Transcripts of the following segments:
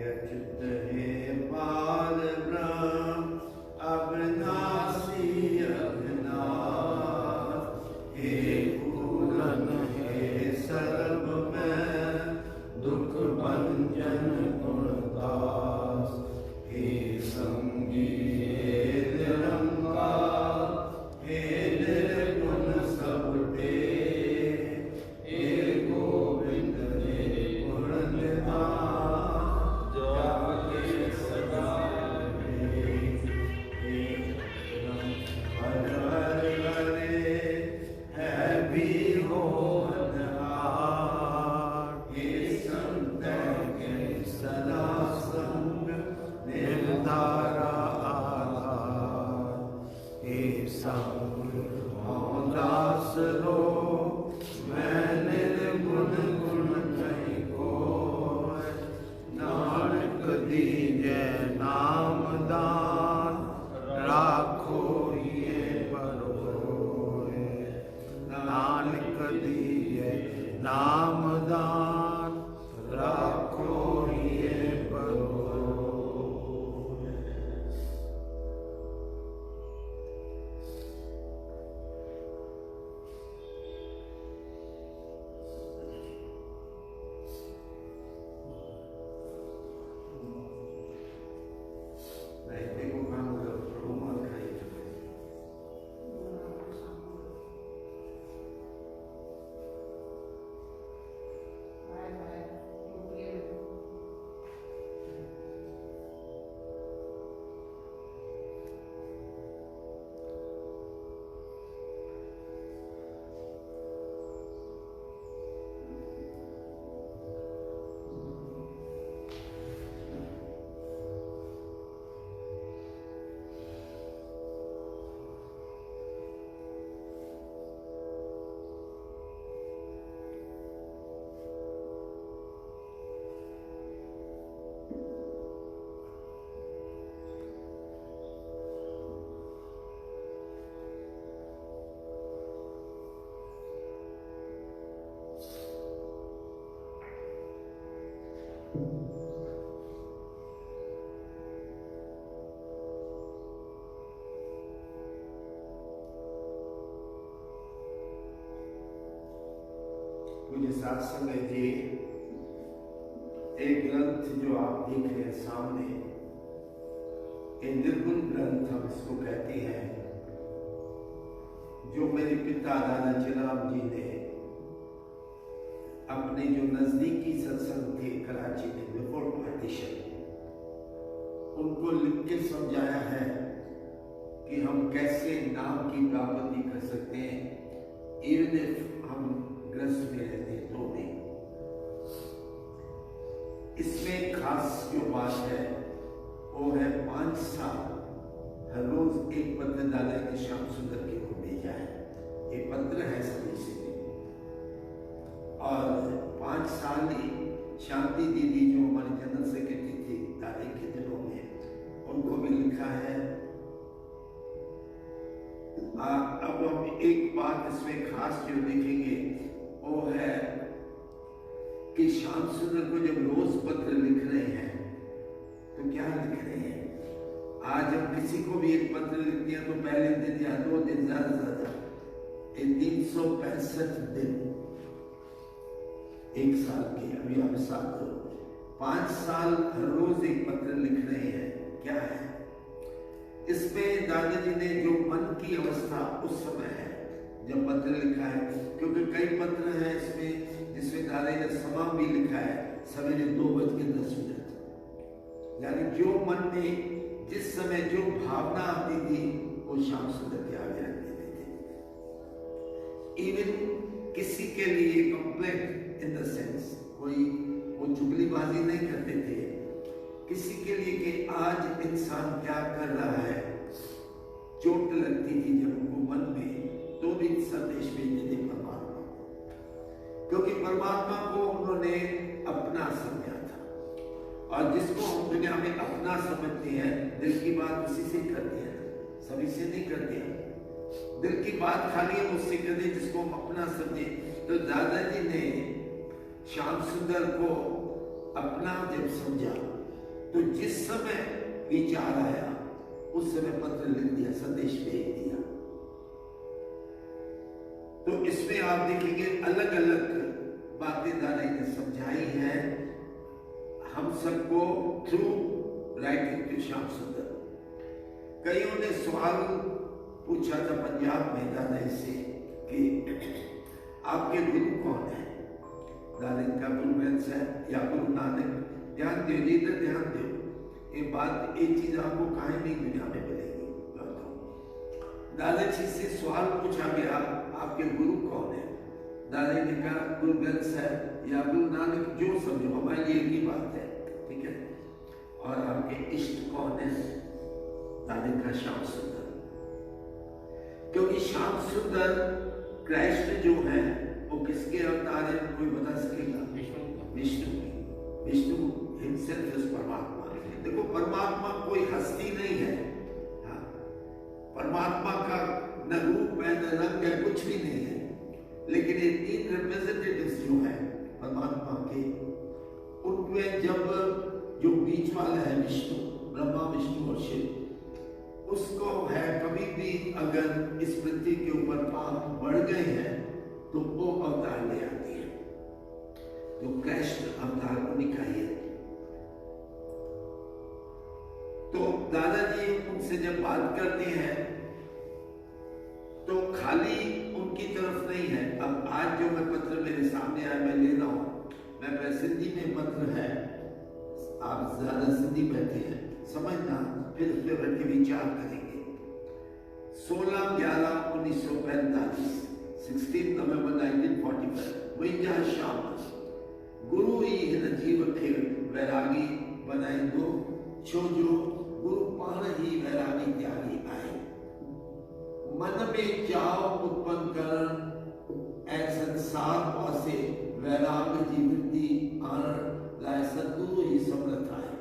अच्युत हे पाल ब्रह्म अविनाशी अविनाश, हे पूरन हे सर्व में दुख भंजन गुणदास, हे संगी हे निरंकार, हे निर्गुण सबटे, हे गोविंद हे गुण निधान, जाके सदा हर हर हरे है भी हो सदा संग निर्धारा आधार, हे संग दास रो मैं निर्गुण गुण नहीं को, नानक दीजै नाम दान राखो ये बरोए, नानक दीजै नाम दान राखो ये बरोए। मुझे साथ संगत जी, एक ग्रंथ जो आप देख रहे हैं सामने, ये निर्गुण ग्रंथ हम इसको कहते हैं, जो मेरे पिता दादा चिराम जी ने अपने जो नजदीकी सत्संग थे कराची में बिफोर पार्टीशन, उनको लिख के समझाया है कि हम कैसे नाम की प्राप्ति कर सकते हैं, इवन इफ हम ग्रस्त में रहते हैं तो भी। इसमें खास जो बात है वो है 5 साल हर रोज एक पत्र डाले के श्याम सुंदर के को भेजा है, ये पत्र है सभी से। और 5 साल ही शांति दीदी जो हमारी जनरल सेक्रेटरी थी दादी के दिनों में, उनको भी लिखा है। अब हम एक बात इसमें खास जो देखेंगे वो है कि श्याम सुंदर को जब रोज पत्र लिख रहे हैं तो क्या लिख रहे हैं। आज हम किसी को भी एक पत्र लिखते हैं तो पहले दिन या 2 दिन ज्यादा से ज्यादा 365 दिन एक साल के, अभी हम 5 साल हर रोज एक पत्र लिख रहे हैं। क्या है इसमें दादाजी ने जो मन की अवस्था उस समय है जब पत्र लिखा है, क्योंकि कई पत्र हैं इसमें जिसमें दादाजी ने समय भी लिखा है सवेरे 2:10, यानी जो मन में जिस समय जो भावना आती थी वो श्याम सुंदर के आगे रख देते थे। इवन किसी के लिए कंप्लेंट इन द सेंस, कोई वो चुगलीबाजी नहीं करते थे किसी के लिए कि आज इंसान क्या कर रहा है। चोट लगती थी जब उनको मन में, तो भी संदेश भेजते थे परमात्मा, क्योंकि परमात्मा को उन्होंने अपना समझा था। और जिसको हम दुनिया में अपना समझते हैं, दिल की बात उसी से करते हैं, सभी से नहीं करते हैं। दिल की बात खाली हम उससे करते जिसको हम अपना समझे। तो दादाजी ने श्याम सुंदर को अपना जब समझा जिस समय विचार आया उस समय पत्र लिख दिया, संदेश भेज दिया। तो इसमें आप देखेंगे अलग अलग बातें दादा ने समझाई है हम सबको थ्रू राइटिंग टू श्याम सुंदर। कईयों ने सवाल पूछा था पंजाब में दादा से कि आपके गुरु कौन है? दादा का गुरु ग्रंथ साहब या गुरु नानक? ध्यान दो जी, तो ध्यान दो, ये बात, एक चीज आपको कहीं नहीं दुनिया में मिलेगी। दादाजी से सवाल पूछा गया आपके गुरु कौन है? दादा ने कहा गुरु ग्रंथ साहब या गुरु नानक, जो समझो, हमारे लिए एक ही बात है, ठीक है। और आपके इष्ट कौन है? दादा का श्याम सुंदर, क्योंकि श्याम सुंदर कृष्ण जो है वो किसके अवतार है? कोई बता सकेगा? विष्णु हिमसेल्फ इज परमात्मा। देखो परमात्मा कोई हस्ती नहीं है, हाँ? परमात्मा का न रूप है न रंग है, कुछ भी नहीं है, लेकिन ये तीन रिप्रेजेंटेटिव्स जो है परमात्मा के, उनमें जब जो बीच वाला है विष्णु, ब्रह्मा विष्णु और शिव, उसको है कभी भी अगर इस पृथ्वी के ऊपर पाप बढ़ गए हैं तो वो अवतार ले आती है। तो कृष्ण अवतार उन्हीं का ही है। तो दादाजी उनसे जब बात करते हैं तो खाली उनकी तरफ नहीं है। अब आज जो मैं पत्र मेरे सामने आया मैं ले रहा हूं, मैं सिंधी में पत्र है, आप ज्यादा सिंधी बैठे हैं समझना, फिर उस पर बैठ के विचार करेंगे। 16/11/1945 16 नवंबर 1945 मुंहिंजा शाम गुरु ही हिन जीव खे वैरागी बनाई दो, छो जो गुरु पाण ही वैरागी त्यागी आए। मन में चाव उत्पन्न करण ऐं संसार पासे वैराग जी वृद्धि आणण लाइ सतगुरु ही समर्थ आहे।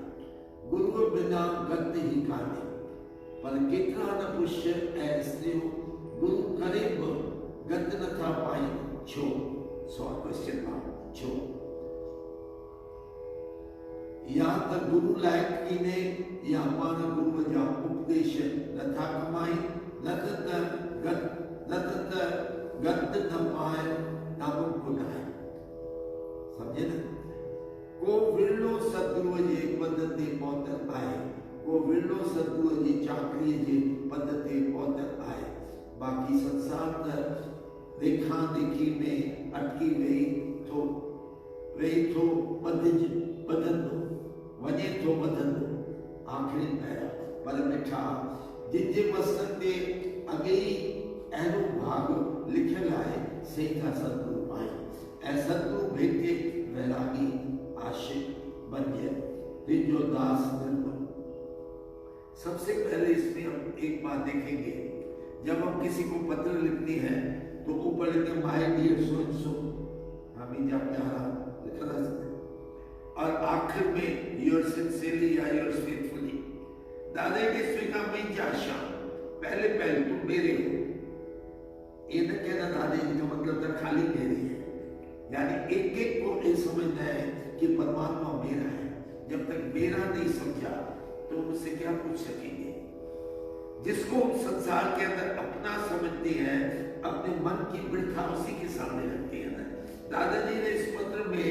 गुरु बिना गत ही काने, पर केतिरा न पुष्य ऐं स्त्रियों गुरु करे बि गत नथा पाइनि छो? सो क्वेश्चन मार्क छो? या त गुरु लायक कीने या पान गुरु जा उपदेश नथा कमाई, नत गत न पाए नामुमकिन है। समझे ना? को विरलो सतगुरु जे पद ते पहुतल आहे, को विरलो सतगुरु जी चाकरी जे पद ते पहुतल आहे। बाकी संसार त देखा देखी में अटकी वेही थो बदंदो वञे थो बदंदो आखिरी पैरा पर मिठा, जिनजे मस्तक ते अॻे ई अहिड़ो भाग लिखियल आहे से था सतगुरु पाए। ऐं सतगुरु भेटे वैरागी आशिक बनिए जो दास निर्मल। सबसे पहले इसमें हम एक बात देखेंगे, जब हम किसी को पत्र लिखते हैं तो ऊपर लिखते my dear so and so, हमें जब प्यारा लिखा था, और आखिर में योर सिंसियरली या योर फेथफुली। दादा के स्वीकार में जाशा पहले तुम मेरे हो, ये न कहना दादा जी का मतलब था खाली मेरे है, यानी एक एक को ये समझना है कि परमात्मा मेरा है। जब तक मेरा नहीं समझा तो मुझसे क्या पूछ सकेंगे? जिसको हम संसार के अंदर अपना समझते हैं, अपने मन की वृथा उसी के सामने रखते हैं ना। दादाजी ने इस पत्र में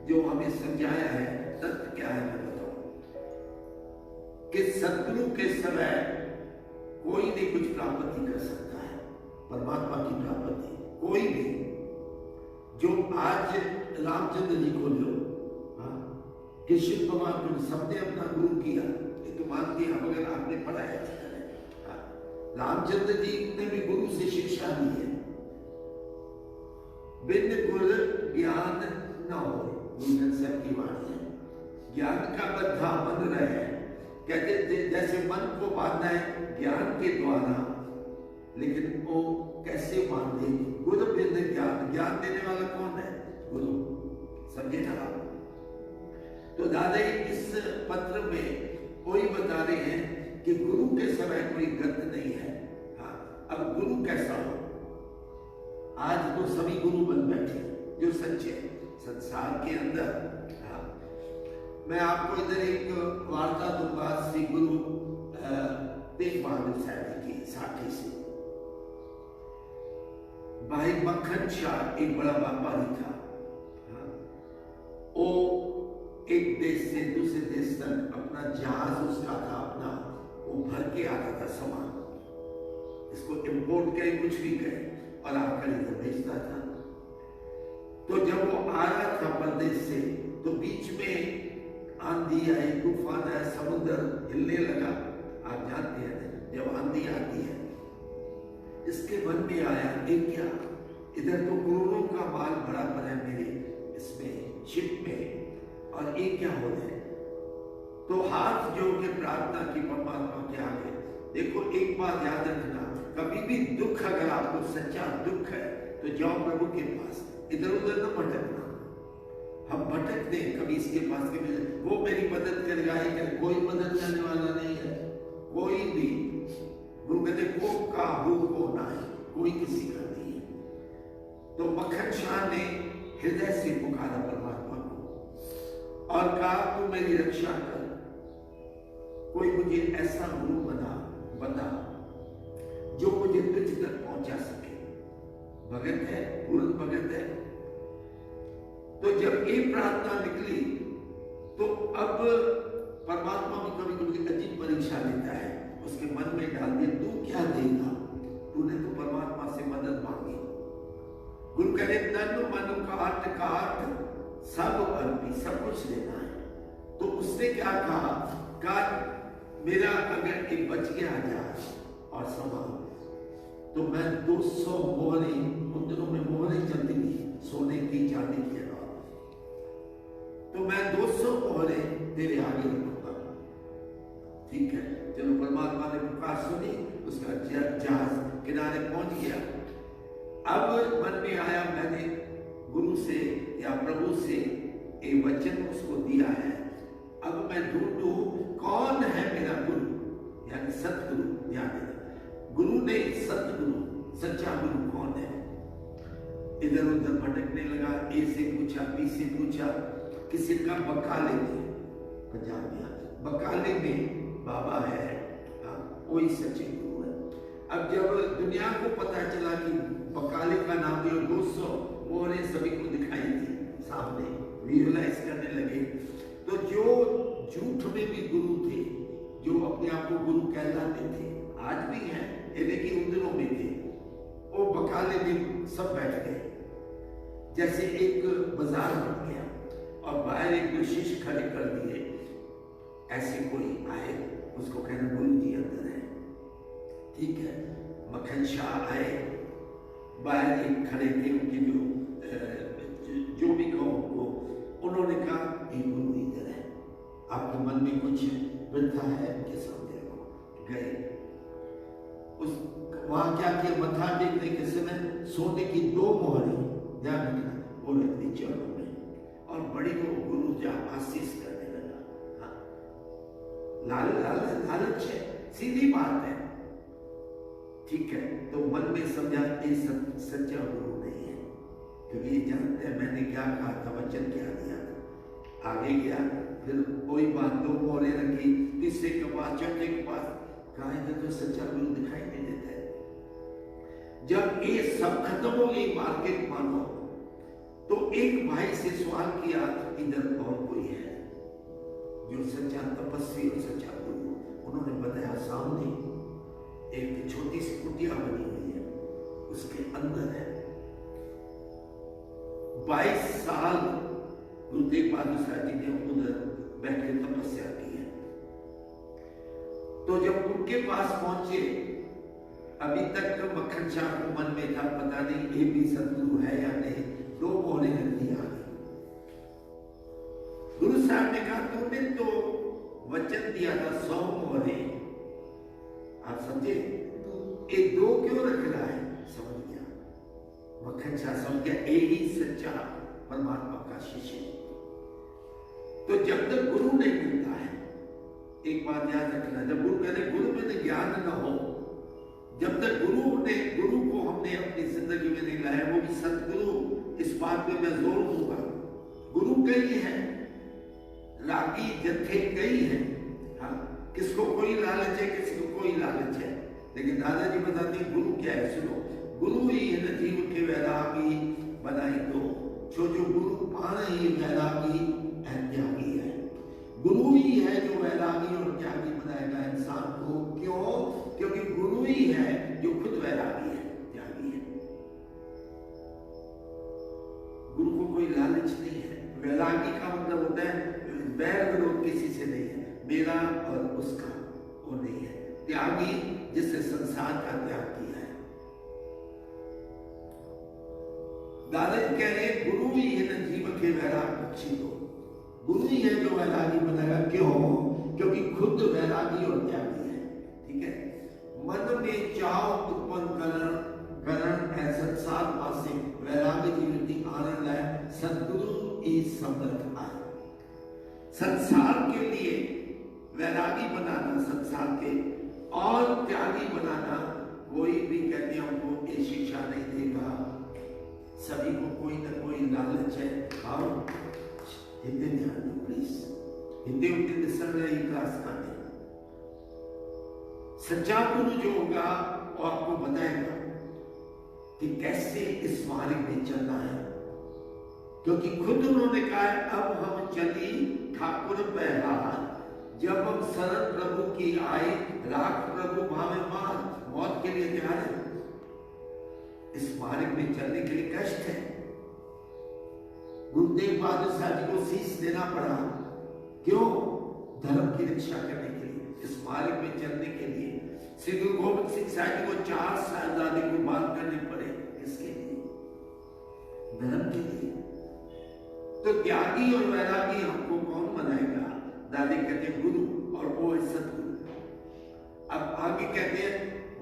जो हमें समझाया है तथ्य क्या है मैं बताऊं कि सतगुरु के समय कोई नहीं कुछ प्राप्ति कर सकता है, परमात्मा की प्राप्ति कोई नहीं। जो आज रामचंद्र जी को लो, कृष्ण भगवान को सबने अपना गुरु किया, ये तो मानते हैं हम, अगर आपने पढ़ा है। रामचंद्र जी ने भी गुरु से शिक्षा ली है, बिन गुर ज्ञान न हो, गुरु साहब की वाणी है। ज्ञान का बंधा बन रहे, कहते जैसे मन को बांधना है ज्ञान के द्वारा, लेकिन वो कैसे बांधे? गुरु बिन ज्ञान, ज्ञान देने वाला कौन है? गुरु। समझे ना आप? तो दादा इस पत्र में कोई बता रहे हैं कि गुरु के समय कोई गत नहीं है। हाँ, अब गुरु कैसा हो? आज तो सभी गुरु बन बैठे जो सच्चे संसार के अंदर। हाँ, मैं आपको इधर एक वार्ता दूंगा श्री गुरु तेग बहादुर साहब की साथी से। भाई मक्खन शाह एक बड़ा व्यापारी था। वो एक देश से दूसरे देश तक अपना जहाज उसका था अपना, वो भर के आता था सामान, इसको इंपोर्ट करे कुछ भी करे और आकर इधर बेचता था। तो जब वो आ रहा था परदेश से तो बीच में आंधी आई, तूफान आया, समुद्र हिलने लगा। आप जानते हैं जब आंधी आती है, इसके मन में आया एक क्या, इधर तो करोड़ों का माल भरा पड़ा है मेरे इसमें शिप में, और एक क्या हो जाए। तो हाथ जोड़ के प्रार्थना की परमात्मा के आगे। देखो एक बात याद रखना, कभी भी दुख अगर आपको सच्चा दुख है तो जाओ प्रभु के पास, इधर उधर न भटकना। हम भटकते हैं कभी इसके पास, कभी वो मेरी मदद करेगा, कोई मदद करने वाला नहीं है कोई भी। गुरु कहते को का हो को ना है, कोई किसी का नहीं है। तो मक्खन शाह ने हृदय से पुकारा परमात्मा को और कहा तू मेरी रक्षा कर, कोई मुझे ऐसा गुरु बता जो मुझे तुझ तक पहुंचा सके। भगत है, पूर्ण भगत है। तो जब ये प्रार्थना निकली तो अब परमात्मा भी कभी कभी अजीब परीक्षा लेता है, उसके मन में डाल दिया तू क्या देगा, तूने तो परमात्मा से मदद मांगी। गुरु कह रहे तन मन काट सब अर्पी, सब कुछ देना है। तो उसने क्या कहा मेरा अगर एक बच गया जहाज और सामान तो मैं 200 मोहरे, उन दिनों में मोहरे चलती थी सोने की चांदी की, तो मैं 200 मोहरे तेरे आगे रखूंगा। ठीक है, चलो परमात्मा ने पुकार सुनी, उसका जहाज किनारे पहुंच गया। अब मन में आया मैंने गुरु से या प्रभु से एक वचन उसको दिया है, अब मैं ढूंढूं कौन है मेरा गुरु, यानी सतगुरु। यानी गुरु ने सतगुरु, सच्चा गुरु कौन है। इधर उधर भटकने लगा, ए से पूछा, बी से पूछा, किसी का बकाले में, पंजाब में बकाले में बाबा है, वही सच्चे गुरु है। अब जब दुनिया को पता चला कि बकाले का नाम भी 200 मोहरे सभी को दिखाई दी सामने, विजुअलाइज करने लगे। तो जो झूठ में भी गुरु थे, जो अपने आप को गुरु कहलाते थे, आज भी हैं, लेकिन उन दिनों में थे, वो बकाले में सब बैठ गए। जैसे एक बाजार बन गया और बाहर एक विशेष खड़े कर दिए, ऐसे कोई आए उसको कहना गुरु जी अंदर है। ठीक है, मक्खन शाह आए, बाहर एक खड़े थे, उनके जो भी कहो उनको, उन्होंने कहा ये गुरु इधर है, आपके मन में कुछ वृथा है उनके सामने गए। उस वहां क्या किया, मथा टेकने के समय सोने की 2 मोहरें ध्यान रखना वो रख दी चरणों में, और बड़ी को गुरु जा आशीष करने लगा। लालच है, सीधी बात है। ठीक है, तो मन में समझा ये सच्चा गुरु नहीं है, क्योंकि ये जानते हैं मैंने क्या कहा था, वचन क्या दिया था। आगे गया, फिर कोई बात 2 मोहरें रखी, तीसरे के पास, चौथे के पास, कहा तो सच्चा गुरु दिखाई नहीं देता है। जब ये सब खत्म हो गई मार्केट मानो, तो एक भाई से सवाल किया इधर और कोई है जो सच्चा तपस्वी और सच्चा गुरु। उन्होंने बताया सामने एक छोटी सी कुटिया बनी हुई है, उसके अंदर है। 22 साल गुरु तेग बहादुर साहब जी ने उधर बैठ के तपस्या की है। तो जब उनके पास पहुंचे, अभी तक तो मक्खन शाह को मन में था पता नहीं ये भी सतगुरु है या नहीं, 2 मोहरें रख दी आगे। गुरु साहब ने कहा तुमने तो वचन दिया था 100 मोहरें, आप समझे, ये 2 क्यों रख रहा है। समझ गया मक्खन शाह, समझ गया यही सच्चा परमात्मा का शिष्य। तो जब तक गुरु नहीं मिलता है, एक बात याद रखना, जब गुरु कहते गुरु में ज्ञान न हो, जब तक गुरु को हमने अपनी जिंदगी में नहीं लाया, वो भी सतगुरु, इस बात पे मैं जोर दूंगा। गुरु कई है, त्यागी जत्थे कई हैं। हाँ, किसको कोई लालच है, किसी को कोई लालच है, लेकिन दादाजी बताते हैं गुरु क्या है। सुनो, गुरु ही है न जीव के वैरागी बनाई दो, जो गुरु पाना ही वैरागी त्यागी है। गुरु ही है जो वैरागी और त्यागी बनाएगा इंसान को। क्यों? क्योंकि गुरु ही है जो खुद वैरागी है, त्यागी है। गुरु को कोई लालच नहीं है। वैरागी का मतलब होता है वैर विरोध किसी से नहीं है, मेरा और उसका वो नहीं है। त्यागी जिसने संसार का त्याग किया है। दादाजी कह रहे हैं गुरु ही है न जीव के वैराग बख्शी दो। गुरु ही है जो वैरागी बनाएगा। क्यों? क्योंकि खुद वैरागी और त्यागी है। ठीक है। मन में चाव उत्पन्न करण ऐसा सात पासे वैरागी जीवती आनंद है सदगुरु की समर्थ आए। संसार के लिए वैरागी बनाना, संसार के और त्यागी बनाना, कोई भी कहते हैं हमको ये शिक्षा नहीं देगा। सभी को कोई ना कोई लालच है। आओ हिंदी ध्यान दो प्लीज। हिंदी सुन रही क्लास का नहीं। सच्चा गुरु जो होगा वो आपको बताएगा कि कैसे इस मार्ग में चलना है, क्योंकि खुद उन्होंने कहा है अब हम चली ठाकुर बहरार, जब हम शरण प्रभु की आई राख प्रभु भावे मान। मौत के लिए तैयार है। इस मार्ग में चलने के लिए कष्ट है। गुरुदेव बहादुर साहब जी को शीश देना पड़ा। क्यों? धर्म की रक्षा करने के लिए, इस मार्ग में चलने के लिए। श्री गुरु गोविंद सिंह साहब जी को 4 साहबजादे कुर्बान करने पड़े। किसके लिए? धर्म के लिए। तो त्यागी और वैरागी हमको कौन बनाएगा? दादी कहते हैं गुरु, और वो है सतगुरु। अब आगे कहते हैं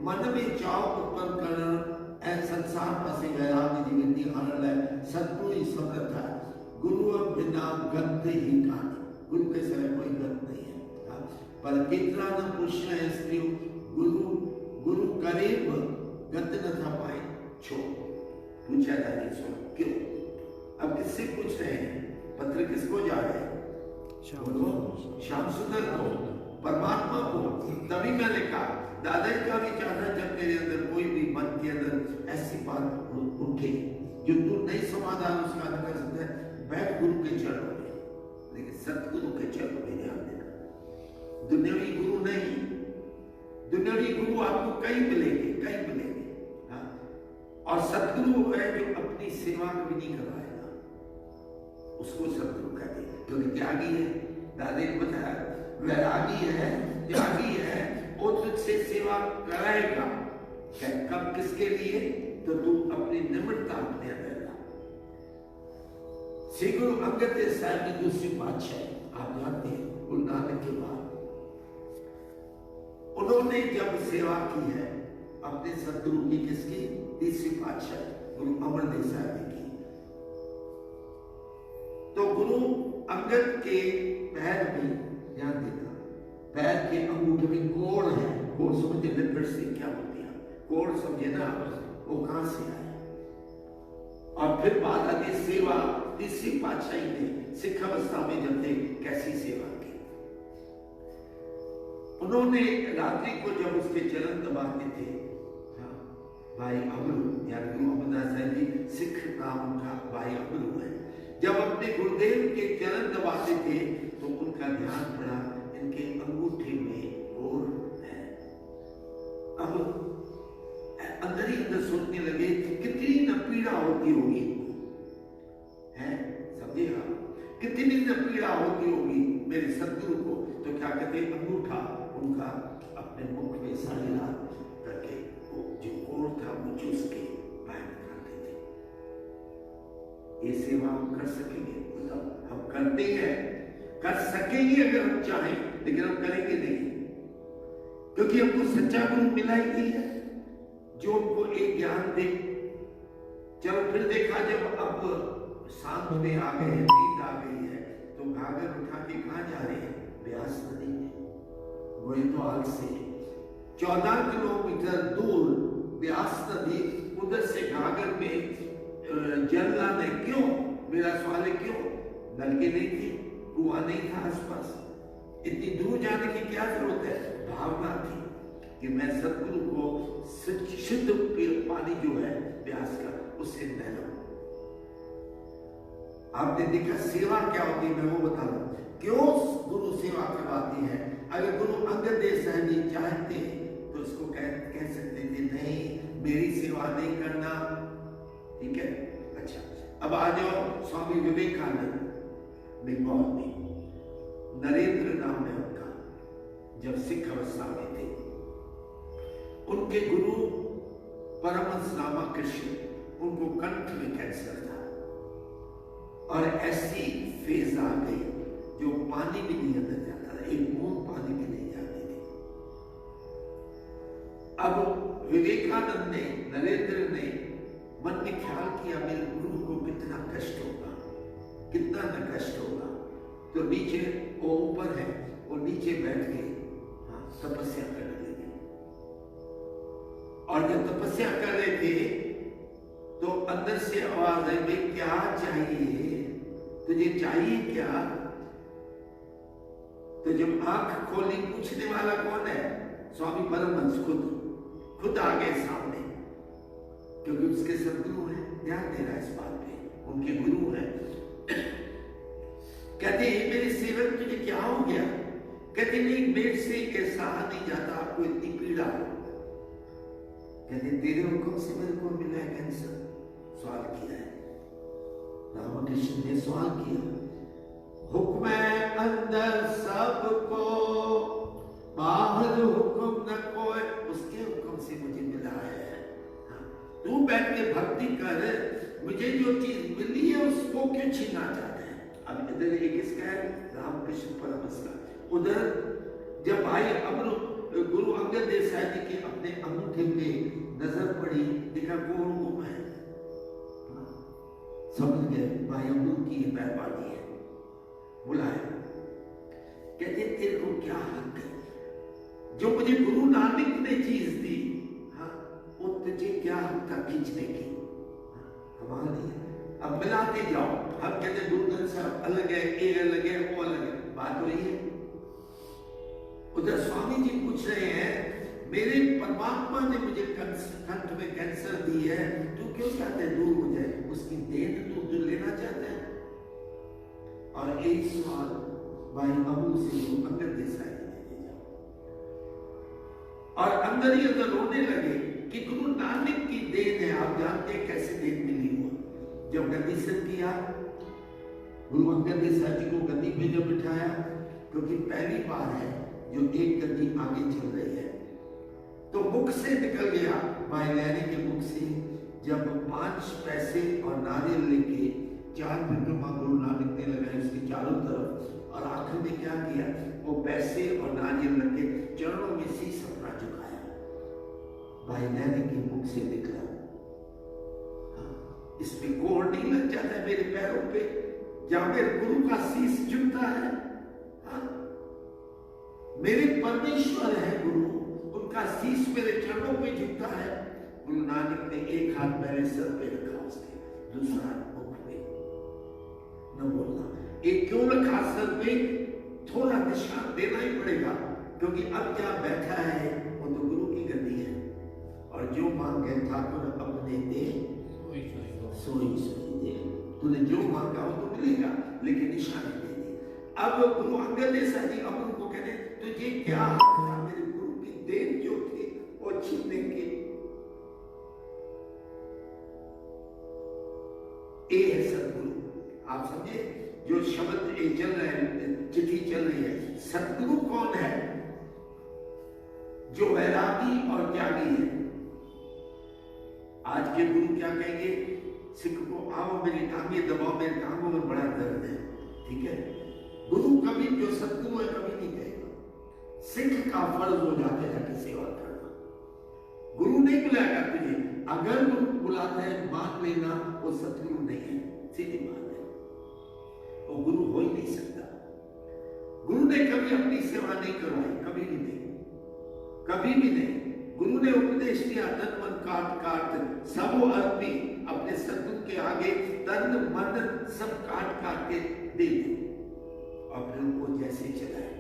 मन में चाव उत्पन्न करना संसार पासे वैरागी जीवती आनंद है सतगुरु ही समर्थ है। गुरु अब बिना गत ही कहानी। गुरु के सिवा कोई गत नहीं है। पर कितना न पूछना है स्त्री गुरु गुरु करीब गत न था पाए छो। पूछा जा रही सो क्यों? अब किससे पूछ रहे हैं? पत्र किसको जा रहे हैं? श्याम सुंदर को, परमात्मा को। तभी मैंने कहा दादा का भी चाहना, जब मेरे अंदर कोई भी मन के अंदर ऐसी बात उठे जो तू नहीं समाधान उसका कर सकता है, बैठ गुरु के चरणों में, लेकिन सतगुरु के चरणों में ध्यान देना। दुनियावी गुरु नहीं। दुनियावी गुरु आपको कई मिलेंगे, कई मिलेंगे। हाँ? और सतगुरु वो है जो अपनी सेवा कभी नहीं करवाएगा, उसको सतगुरु कहते हैं, क्योंकि त्यागी है। दादे ने बताया वैरागी है, त्यागी है, वो तुझसे सेवा कराएगा। कब? किसके लिए? तो तू अपनी निम्रता अपने अंदर ला। श्री गुरु अंगद देव साहब की दूसरी बादशाह आप जानते हैं, गुरु नानक के बाद उन्होंने जब सेवा की है अपने सतगुरु की, किसकी? तीसरी बादशाह गुरु अमरदेव साहब की। तो गुरु अंगद के पैर में ध्यान देना, पैर के अंगूठे में कोड़ है। कोड़ समझे? लिपट से क्या होती है कोड़, समझे ना? वो कहां से आया? और फिर बात आती सेवा। तीसरी पातशाही ने सिख अवस्था में जब थे कैसी सेवा की। उन्होंने रात्रि को जब उसके चरण दबाते थे, भाई अमरू यानी गुरु अमरदास साहब जी, सिख नाम उनका भाई अमरू है, जब अपने गुरुदेव के चरण दबाते थे तो उनका ध्यान पड़ा इनके अंगूठे में कोड़ है। अब अंदर ही अंदर सोचने लगे कितनी न पीड़ा होती होगी इनको, है समझे आप? कितनी न पीड़ा होती होगी मेरे सतगुरु को। तो क्या कहते, अंगूठा उनका अपने मुख में साया करके वो जो कोड़ था वो चूस के बाहर निकालते थे। ये सेवा हम कर सकेंगे? मतलब हम करते हैं, कर सकेंगे अगर हम चाहें, लेकिन हम करेंगे नहीं, क्योंकि हमको सच्चा गुरु मिला ही नहीं है जो उनको एक ज्ञान दे। चलो फिर देखा जब अब शांत में आ गए, नींद आ गई है, तो घाघर उठा के कहां जा रहे हैं? ब्यास नदी में। गोइंदवाल से 14 किलोमीटर दूर ब्यास नदी, उधर से घाघर में जल लाने। क्यों? मेरा सवाल है क्यों? नलके नहीं थे, कुआं नहीं था आसपास, इतनी दूर जाने की क्या जरूरत है। भावना थी कि मैं सतगुरु को शुद्ध पानी जो है प्यास का उससे नहलाऊं। आपने देखा सेवा क्या होती है, मैं वो बता रहा हूं क्यों गुरु सेवा करवाती है। अगर गुरु अंगद देव साहब जी चाहते तो उसको कह सकते थे नहीं मेरी सेवा नहीं करना, ठीक है। अच्छा, अब आ जाओ स्वामी विवेकानंद, बेंगौल में, नरेंद्र नाम है उनका, जब सिख अवस्था में थे, उनके गुरु परमहंस रामकृष्ण, उनको कंठ में कैंसर था और ऐसी फेज आ गई जो पानी भी नहीं अंदर जाता था, एक बूंद पानी भी नहीं जाती थी। अब विवेकानंद ने, नरेंद्र ने मन में ख्याल किया मेरे गुरु को कितना कष्ट होगा, कितना न कष्ट होगा, तो नीचे वो ऊपर है, वो नीचे बैठ के तपस्या करने लगे। और जब तपस्या कर रहे थे तो अंदर से आवाज आई, भाई क्या चाहिए तुझे, चाहिए क्या? तो जब आंख खोली, पूछने वाला कौन है? स्वामी परमहंस खुद आ गए सामने, क्योंकि उसके सदगुरु हैं, ध्यान देना इस बात पे, उनके गुरु हैं। कहते मेरे सेवक तुझे क्या हो गया? कहते नहीं मेरे से कैसा नहीं जाता, आपको इतनी पीड़ा। कहते तेरे हुक्म से मेरे को मिला है कैंसर। सवाल किया है रामकृष्ण ने, सवाल किया, हुक्म है अंदर सबको, बाहर हुक्म न कोई, उसके हुक्म से मुझे मिला है। तू बैठ के भक्ति कर, मुझे जो चीज मिली है उसको क्यों छीनना चाहते हैं? अब इधर एक इसका है रामकृष्ण परमहंस का, उधर जब भाई अमृत गुरु अंगद देव साहब जी के अपने अंगूठे पे नजर पड़ी, देखा कौन गुम है, समझ गए भाई अमृत की मेहरबानी है। बुलाया, कहते तेरे को क्या हक है, जो मुझे गुरु नानक ने चीज दी, हाँ वो तुझे क्या हक था खींचने की? कमाल है। अब मिलाते जाओ, हम कहते गुरुदत्त साहब अलग है, ये अलग है, वो अलग है, बात वही है। उधर स्वामी जी पूछ रहे हैं मेरे परमात्मा ने मुझे कंठ में कैंसर दी है, तू क्यों चाहते है दूर हो जाए? उसकी देन तू दूर लेना चाहता है? और एक सवाल भाई अबू से अंदर दे और अंदर ही अंदर रोने लगे कि गुरु नानक की देन है। आप जानते हैं कैसे देन मिली हो? जब गद्दी से किया, गुरु अंगद देव साहब जी को गद्दी पे जब बिठाया, क्योंकि पहली बार है जो एक गद्दी आगे चल रही है, तो मुख से निकल गया भाई लहरी के मुख से, जब 5 पैसे और नारियल लेके 4 परिक्रमा गुरु नानक ने लगाई उसके चारों तरफ, और आखिर में क्या किया, वो पैसे और नारियल रखे चरणों में शीश अपना झुकाया, भाई लहरी के मुख से निकला। इसमें कोड़ नहीं लग जाता है मेरे पैरों पे, जहां मेरे गुरु का शीश झुकता है। मेरे परमेश्वर है गुरु, उनका शीश मेरे चरणों पे झुकता है। गुरु नानक ने एक हाथ मेरे सर पे रखा, उसके दूसरा मुख पे, न बोलना। एक क्यों रखा सर पे? थोड़ा निशान देना ही पड़ेगा, क्योंकि अब क्या बैठा है वो तो गुरु की गद्दी है, और जो मांगे ठाकुर अपने दे सोई दे, तूने जो मांगा वो तो मिलेगा, लेकिन निशान दे दी। अब गुरु अंगद देव साहब जी अमर को कहते तुझे क्या था मेरे गुरु की देन जो थी वो छीनने की? ए है सतगुरु। आप समझे, जो शब्द ये चल रहे हैं, चिट्ठी चल रही है, सतगुरु कौन है? जो वैरागी और त्यागी है। आज के गुरु क्या कहेंगे? सिख को आओ मेरी टांगे दबाओ, मेरे टांगों में बड़ा दर्द है, ठीक है। गुरु कभी, जो सतगुरु है, कभी नहीं कहेगा। सिख का फर्ज हो जाता है कि सेवा करना। गुरु नहीं बुलाएगा तुझे, अगर गुरु बुलाता है मान लेना, वो सतगुरु नहीं है, सीधी बात है, वो गुरु हो ही नहीं सकता। गुरु ने कभी अपनी सेवा नहीं करवाई, कभी भी नहीं, कभी भी नहीं। गुरु ने उपदेश दिया, तन मन काट काट सब अर्पी, अपने सतगुरु के आगे तन मन सब काट काट के दे दी। और फिर वो जैसे चलाए,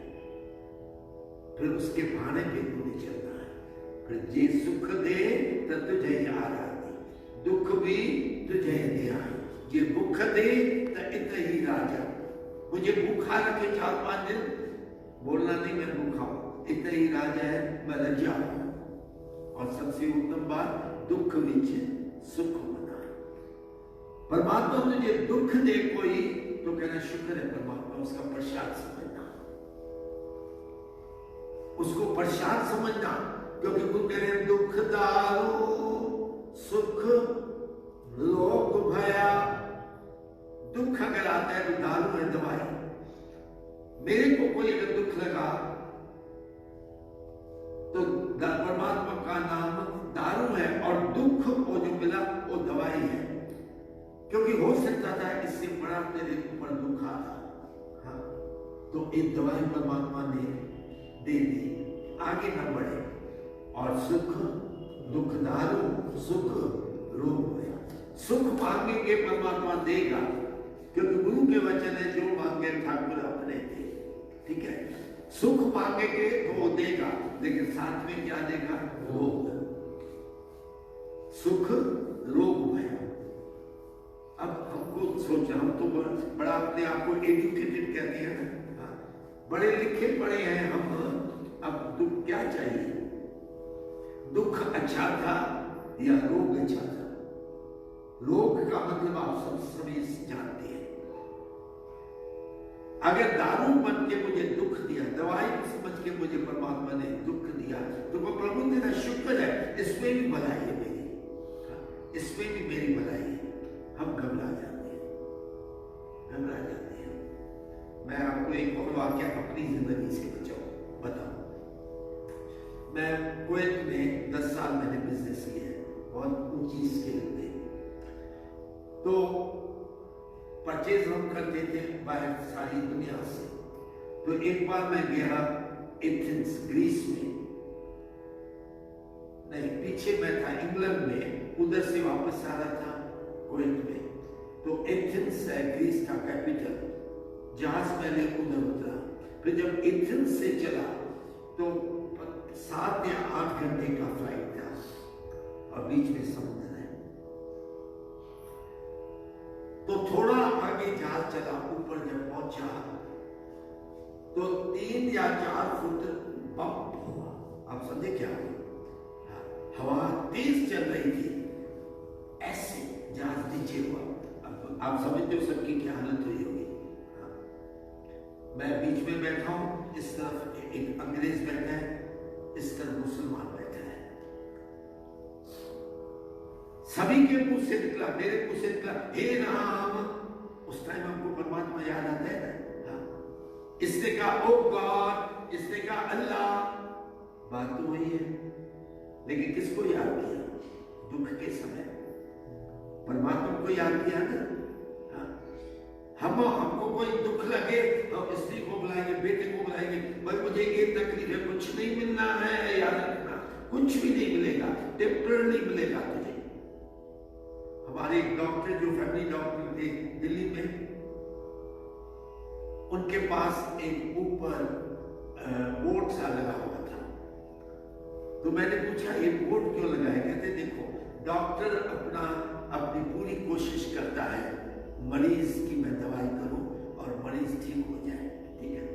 फिर उसके भाने पे तुझे चलना है। फिर जे सुख दे तो तुझे आराधी, दुख भी तुझे दे आए। जे भूख दे तो इत ही राजा, मुझे भूखा रखे 4-5 दिन, बोलना नहीं मैं भूखा हूं, इत ही राजा है, मैं रजा हूं। और सबसे उत्तम बात, दुख विच सुख मना। परमात्मा तुझे दुख दे कोई तो कहना शुक्र है परमात्मा, उसका प्रसाद समझना, उसको प्रसाद समझना। क्योंकि गुरु कह रहे दुख दारू सुख लोक भया। दुख अगर आता है तो दारू है दवाई। मेरे को कोई अगर दुख लगा तो परमात्मा का नाम दारू है, और दुख को जो मिला वो दवाई है। क्योंकि हो सकता था इससे बड़ा तेरे ऊपर दुख आता, हाँ, तो एक दवाई परमात्मा ने दे दी, आगे न बढ़े। और सुख दुख दारू सुख रोग भया। सुख मांगेंगे परमात्मा देगा, क्योंकि गुरु के वचन है जो मांगे ठाकुर अपने दे। ठीक है, सुख मांगेंगे तो वो देगा, लेकिन साथ में क्या देगा? रोग। सुख रोग भया। अब हमको सोचा, हम तो बड़ा अपने आप को एजुकेटेड कहते हैं ना, बड़े लिखे पढ़े हैं हम। अब दुख क्या चाहिए? दुख अच्छा था या रोग अच्छा था? रोग का मतलब आप सब सभी जानते हैं। अगर दारू बन के मुझे दुख दिया, दवाई समझ के मुझे परमात्मा ने दुख दिया, तो वो प्रभु तेरा शुक्र है, इसमें भी भलाई है मेरी, इसमें भी मेरी भलाई है। हम घबरा जाते हैं, घबरा जाते हैं। मैं आपको एक और वाक्य अपनी जिंदगी से बताऊं। मैं कुवैत में 10 साल मैंने बिजनेस किया है, बहुत ऊंची स्केल पे। तो परचेज हम करते थे बाहर सारी दुनिया से। तो एक बार मैं गया एथेंस ग्रीस में, नहीं पीछे मैं था इंग्लैंड में, उधर से वापस आ रहा था कुवैत में। तो एथेंस ग्रीस का कैपिटल, जहाज मैंने उधर उतरा। फिर जब एथेंस से चला तो 7 या 8 घंटे का फ्लाइट था, और बीच में समुद्र है। तो थोड़ा आगे जहाज चला, ऊपर जब पहुंचा तो 3 या 4 फुट बम्प हुआ। आप समझे क्या हुआ? हवा तेज चल रही थी, ऐसे जहाज नीचे हुआ। अब आप समझते हो सबकी क्या हालत हुई होगी। मैं बीच में बैठा हूं, इस तरफ एक अंग्रेज बैठा है, इस तरफ मुसलमान बैठा है। सभी के मुंह से निकला, मेरे मुंह से निकला, हे राम। उस टाइम हमको परमात्मा याद आता है ना। इसने कहा ओ गॉड, इसने कहा अल्लाह। बात तो वही है, लेकिन किसको याद किया? दुख के समय परमात्मा को याद किया ना। हमको कोई दुख लगे, हम स्त्री को बुलाएंगे, बेटे को बुलाएंगे, भाई मुझे एक तकलीफ है, कुछ नहीं मिलना है, याद रखना कुछ भी नहीं मिलेगा, टेम्पररी मिलेगा तुझे। हमारे एक डॉक्टर जो फैमिली डॉक्टर थे दिल्ली में, उनके पास एक ऊपर बोर्ड सा लगा हुआ था। तो मैंने पूछा ये बोर्ड क्यों लगा है? कहते देखो डॉक्टर अपनी पूरी कोशिश करता है मरीज की मैं दवाई करूं और मरीज ठीक हो जाए, ठीक है।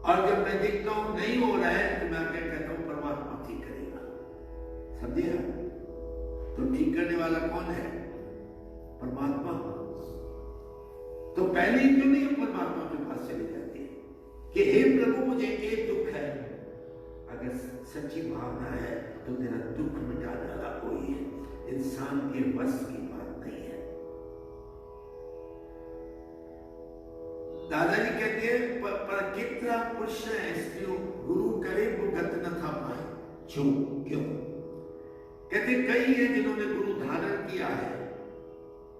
और जब मैं देखता हूं नहीं हो रहा है तो मैं क्या कहता हूं, परमात्मा ठीक करेगा। समझिए? तो ठीक करने वाला कौन है? परमात्मा। तो पहले ही क्यों नहीं परमात्मा के पास चले जाते हैं कि हे प्रभु मुझे एक दुख है। अगर सच्ची भावना है तो तेरा दुख मिटाने वाला कोई है, इंसान के बस की बात नहीं है। दादाजी कहते हैं पर कितना पुरुष है स्त्रियों गुरु करे वो गत न था पाए। क्यों? कहते कई है जिन्होंने गुरु धारण किया है,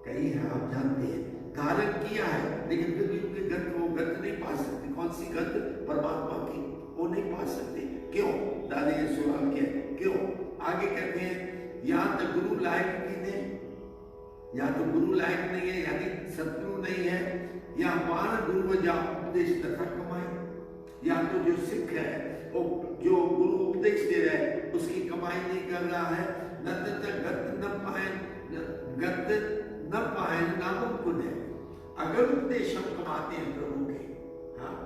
कई है आप जानते हैं धारण किया है, लेकिन फिर भी उनके गत वो गत नहीं पा सकते। कौन सी गत? परमात्मा की, वो नहीं पा सकते। क्यों? दादा ये सवाल किया क्यों? आगे कहते हैं या तो गुरु लायक ही नहीं, या तो गुरु लायक नहीं है यानी सतगुरु नहीं है, या मान गुरु उपदेश तथा कमाई। या तो जो सिख है वो जो गुरु उपदेश दे रहा है उसकी कमाई नहीं कर रहा है, गत न पाए नामुमकिन है। अगर उपदेश हम कमाते हैं प्रभु के, हाँ,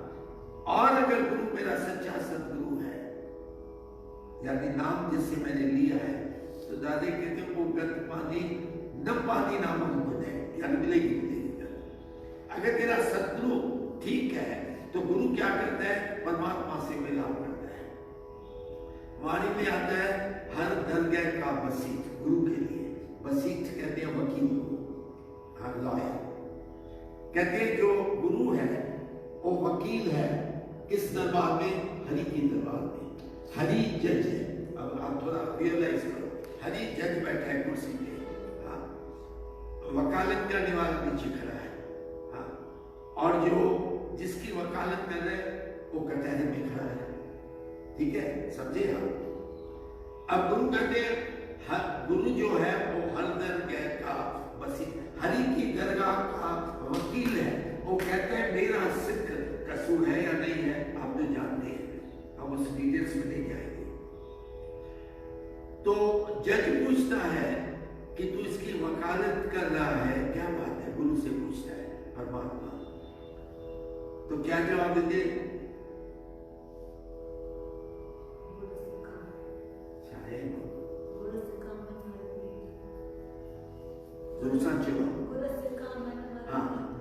और अगर गुरु मेरा सच्चा सदगुरु है, यानी नाम जिससे मैंने लिया है, तो दादे कहते हैं वो गत पानी न पानी नामुमकिन है, यानी मिलेगी। अगर तेरा सदगुरु ठीक है तो गुरु क्या करता है, परमात्मा से मिलाप करता है। वाणी में आता है हर दरगाह का बसीत, गुरु के लिए बसीत कहते हैं वकील को, हर लॉयर कहते हैं। जो गुरु है वो वकील है, किस दरबार में, हरि के दरबार में। हरि जज है। अब आप थोड़ा रियलाइज करो, हरि जज बैठा है कुर्सी पे, हाँ, वकालत करने वाला नीचे खड़ा है, हाँ, और जो जिसकी वकालत कर रहे वो कचहरी में खड़ा है। ठीक है, समझे आप। अब गुरु कहते हैं गुरु जो है वो हर दरगाह का बसी, हरि की दरगाह का वकील है। वो कहते हैं मेरा सिख कसूर है या नहीं है, आप तो जानते हैं, हम उस डिटेल्स में नहीं जाएंगे। तो जज पूछता है कि तू इसकी वकालत कर रहा है, क्या बात है, गुरु से पूछता है परमात्मा। तो क्या जवाब देते,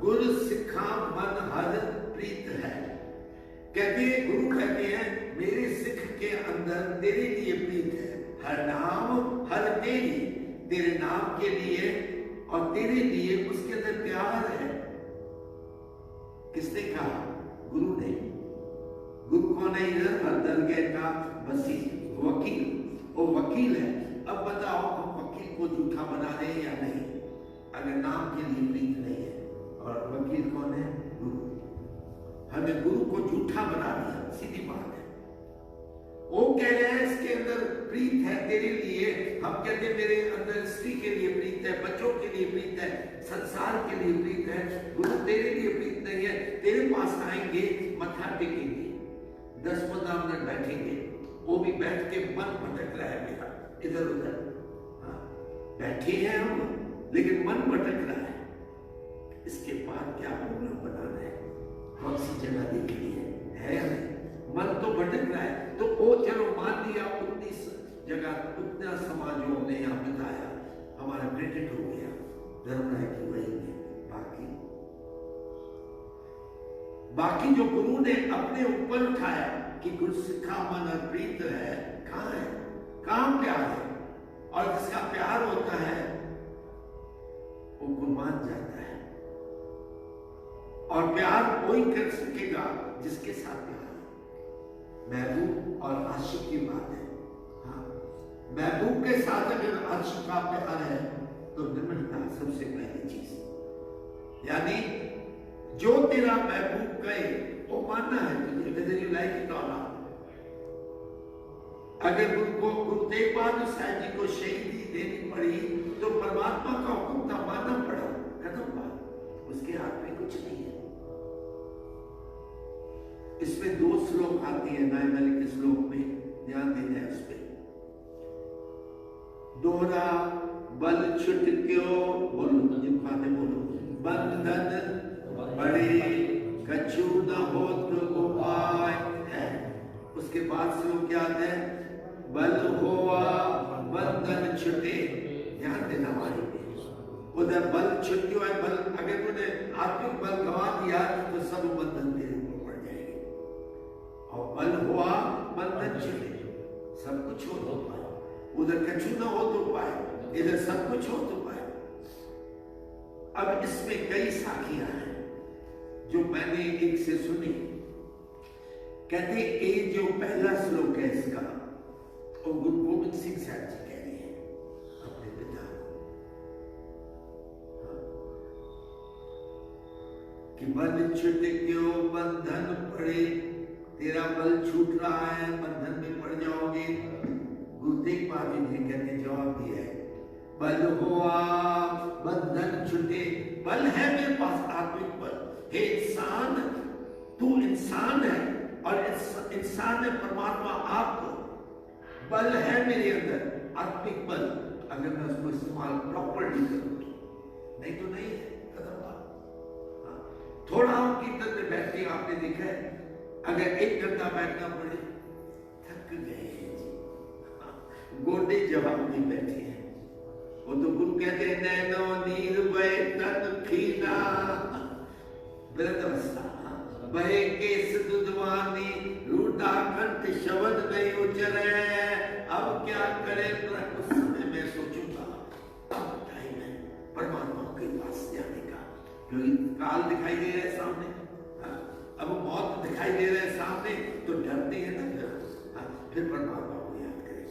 गुरु सिखा मन हर प्रीत है। कहते गुरु कहते हैं मेरे सिख के अंदर तेरे लिए प्रीत है, हर नाम हर तेरी, तेरे नाम के लिए और तेरे लिए उसके अंदर प्यार है। किसने कहा, गुरु ने। गुरु कौन है इधर, हर दरगाह का बसी, वकील, वो वकील है। अब बताओ हम वकील को झूठा बना रहे हैं या नहीं, अगर नाम के लिए प्रीत नहीं है। और वकील कौन है, गुरु। हमें गुरु को झूठा बना दिया, सीधी बात है। वो कह रहे हैं इसके अंदर प्रीत है तेरे लिए, हम कहते हैं मेरे अंदर स्त्री के लिए प्रीत है, बच्चों के लिए प्रीत है, संसार के लिए प्रीत है। गुरु तेरे लिए प्रीत नहीं है। तेरे पास आएंगे, मत्था टेकेंगे, 10-15 मिनट बैठेंगे, वो भी बैठ के मन भटक रहा है मेरा इधर उधर, हाँ, बैठे हैं हम लेकिन मन भटक रहा है। इसके बाद क्या प्रोग्राम बनाना है, कौन सी जगह देखनी है या नहीं, मन तो भटक रहा है। तो वो चलो मान लिया, उतनी जगह उतना समाज जो हमने यहाँ बताया, हमारा क्रेडिट हो गया, धर्म राय की वही में। बाकी जो गुरु ने अपने ऊपर उठाया कि गुरु सिखा मन प्रीत है, कहाँ है, काम क्या है, और जिसका प्यार होता है वो कुर्बान जाता है। और प्यार कोई कर सकेगा जिसके साथ प्यार है। महबूब और आशिक की बात है, हाँ, महबूब के साथ अगर आशिक का प्यार है तो निर्मलता सबसे पहली चीज, यानी जो तेरा महबूब कहे वो मानना है तुझे, whether you like it or not। अगर गुरु तेग बहादुर साहब जी को शहीदी देनी पड़ी तो परमात्मा का हुक्म था, मानना पड़ा, खत्म बात, उसके हाथ में कुछ नहीं है। इसमें 2 श्लोक आती है नायमल के श्लोक में, ध्यान देना है उस पर। दोहरा बल छुट क्यों, बोलो जिन खाते बोलो, बंधन बड़े कछु न हो तो उपाय है। उसके बाद श्लोक क्या आता है, बल होवा बंधन छुटे। ध्यान देना हमारे उधर बल छुट्टियों है, बल अगर तूने आत्मिक बल गंवा दिया तो सब बंधन तेरे ऊपर पड़ जाएंगे। और बल हुआ बंधन छुटे, सब कुछ हो तो पाए, उधर कछु न हो तो पाए, इधर सब कुछ हो तो पाए। अब इसमें कई साखियां हैं जो मैंने एक से सुनी। कहते ये जो पहला श्लोक है इसका, वो गुरु गोविंद सिंह साहब जी कह रहे हैं अपने पिता कि बल छूट क्यों बंधन पड़े, तेरा बल छूट रहा है, बंधन में पड़ जाओगे। गुरु तेग बहादुर जी कहते जवाब दिया है, बल हुआ बंधन छूटे। बल है मेरे पास आत्मिक बल, हे इंसान तू इंसान है और इंसान है परमात्मा आप बल है मेरे अंदर, आत्मिक बल, अगर मैं उसको इस्तेमाल प्रॉपरली करूं नहीं तो नहीं है, खत्म बात। थोड़ा हम कीर्तन में बैठते आपने देखा है, अगर 1 घंटा बैठना पड़े थक गए जी, गोडे जवाब नहीं बैठे हैं। वो तो गुरु कहते हैं नैनो नीर बहे तन खीना वृत अवस्था, बहे केस दुधवानी रूठा कंठ शब्द नहीं उचरे, अब क्या करे उस समय मैं सोचूंगा अब टाइम है परमात्मा के पास जाने का, क्योंकि काल दिखाई दे रहा है सामने, अब मौत दिखाई दे रहा है सामने, तो डरते हैं ना फिर परमात्मा को याद करें।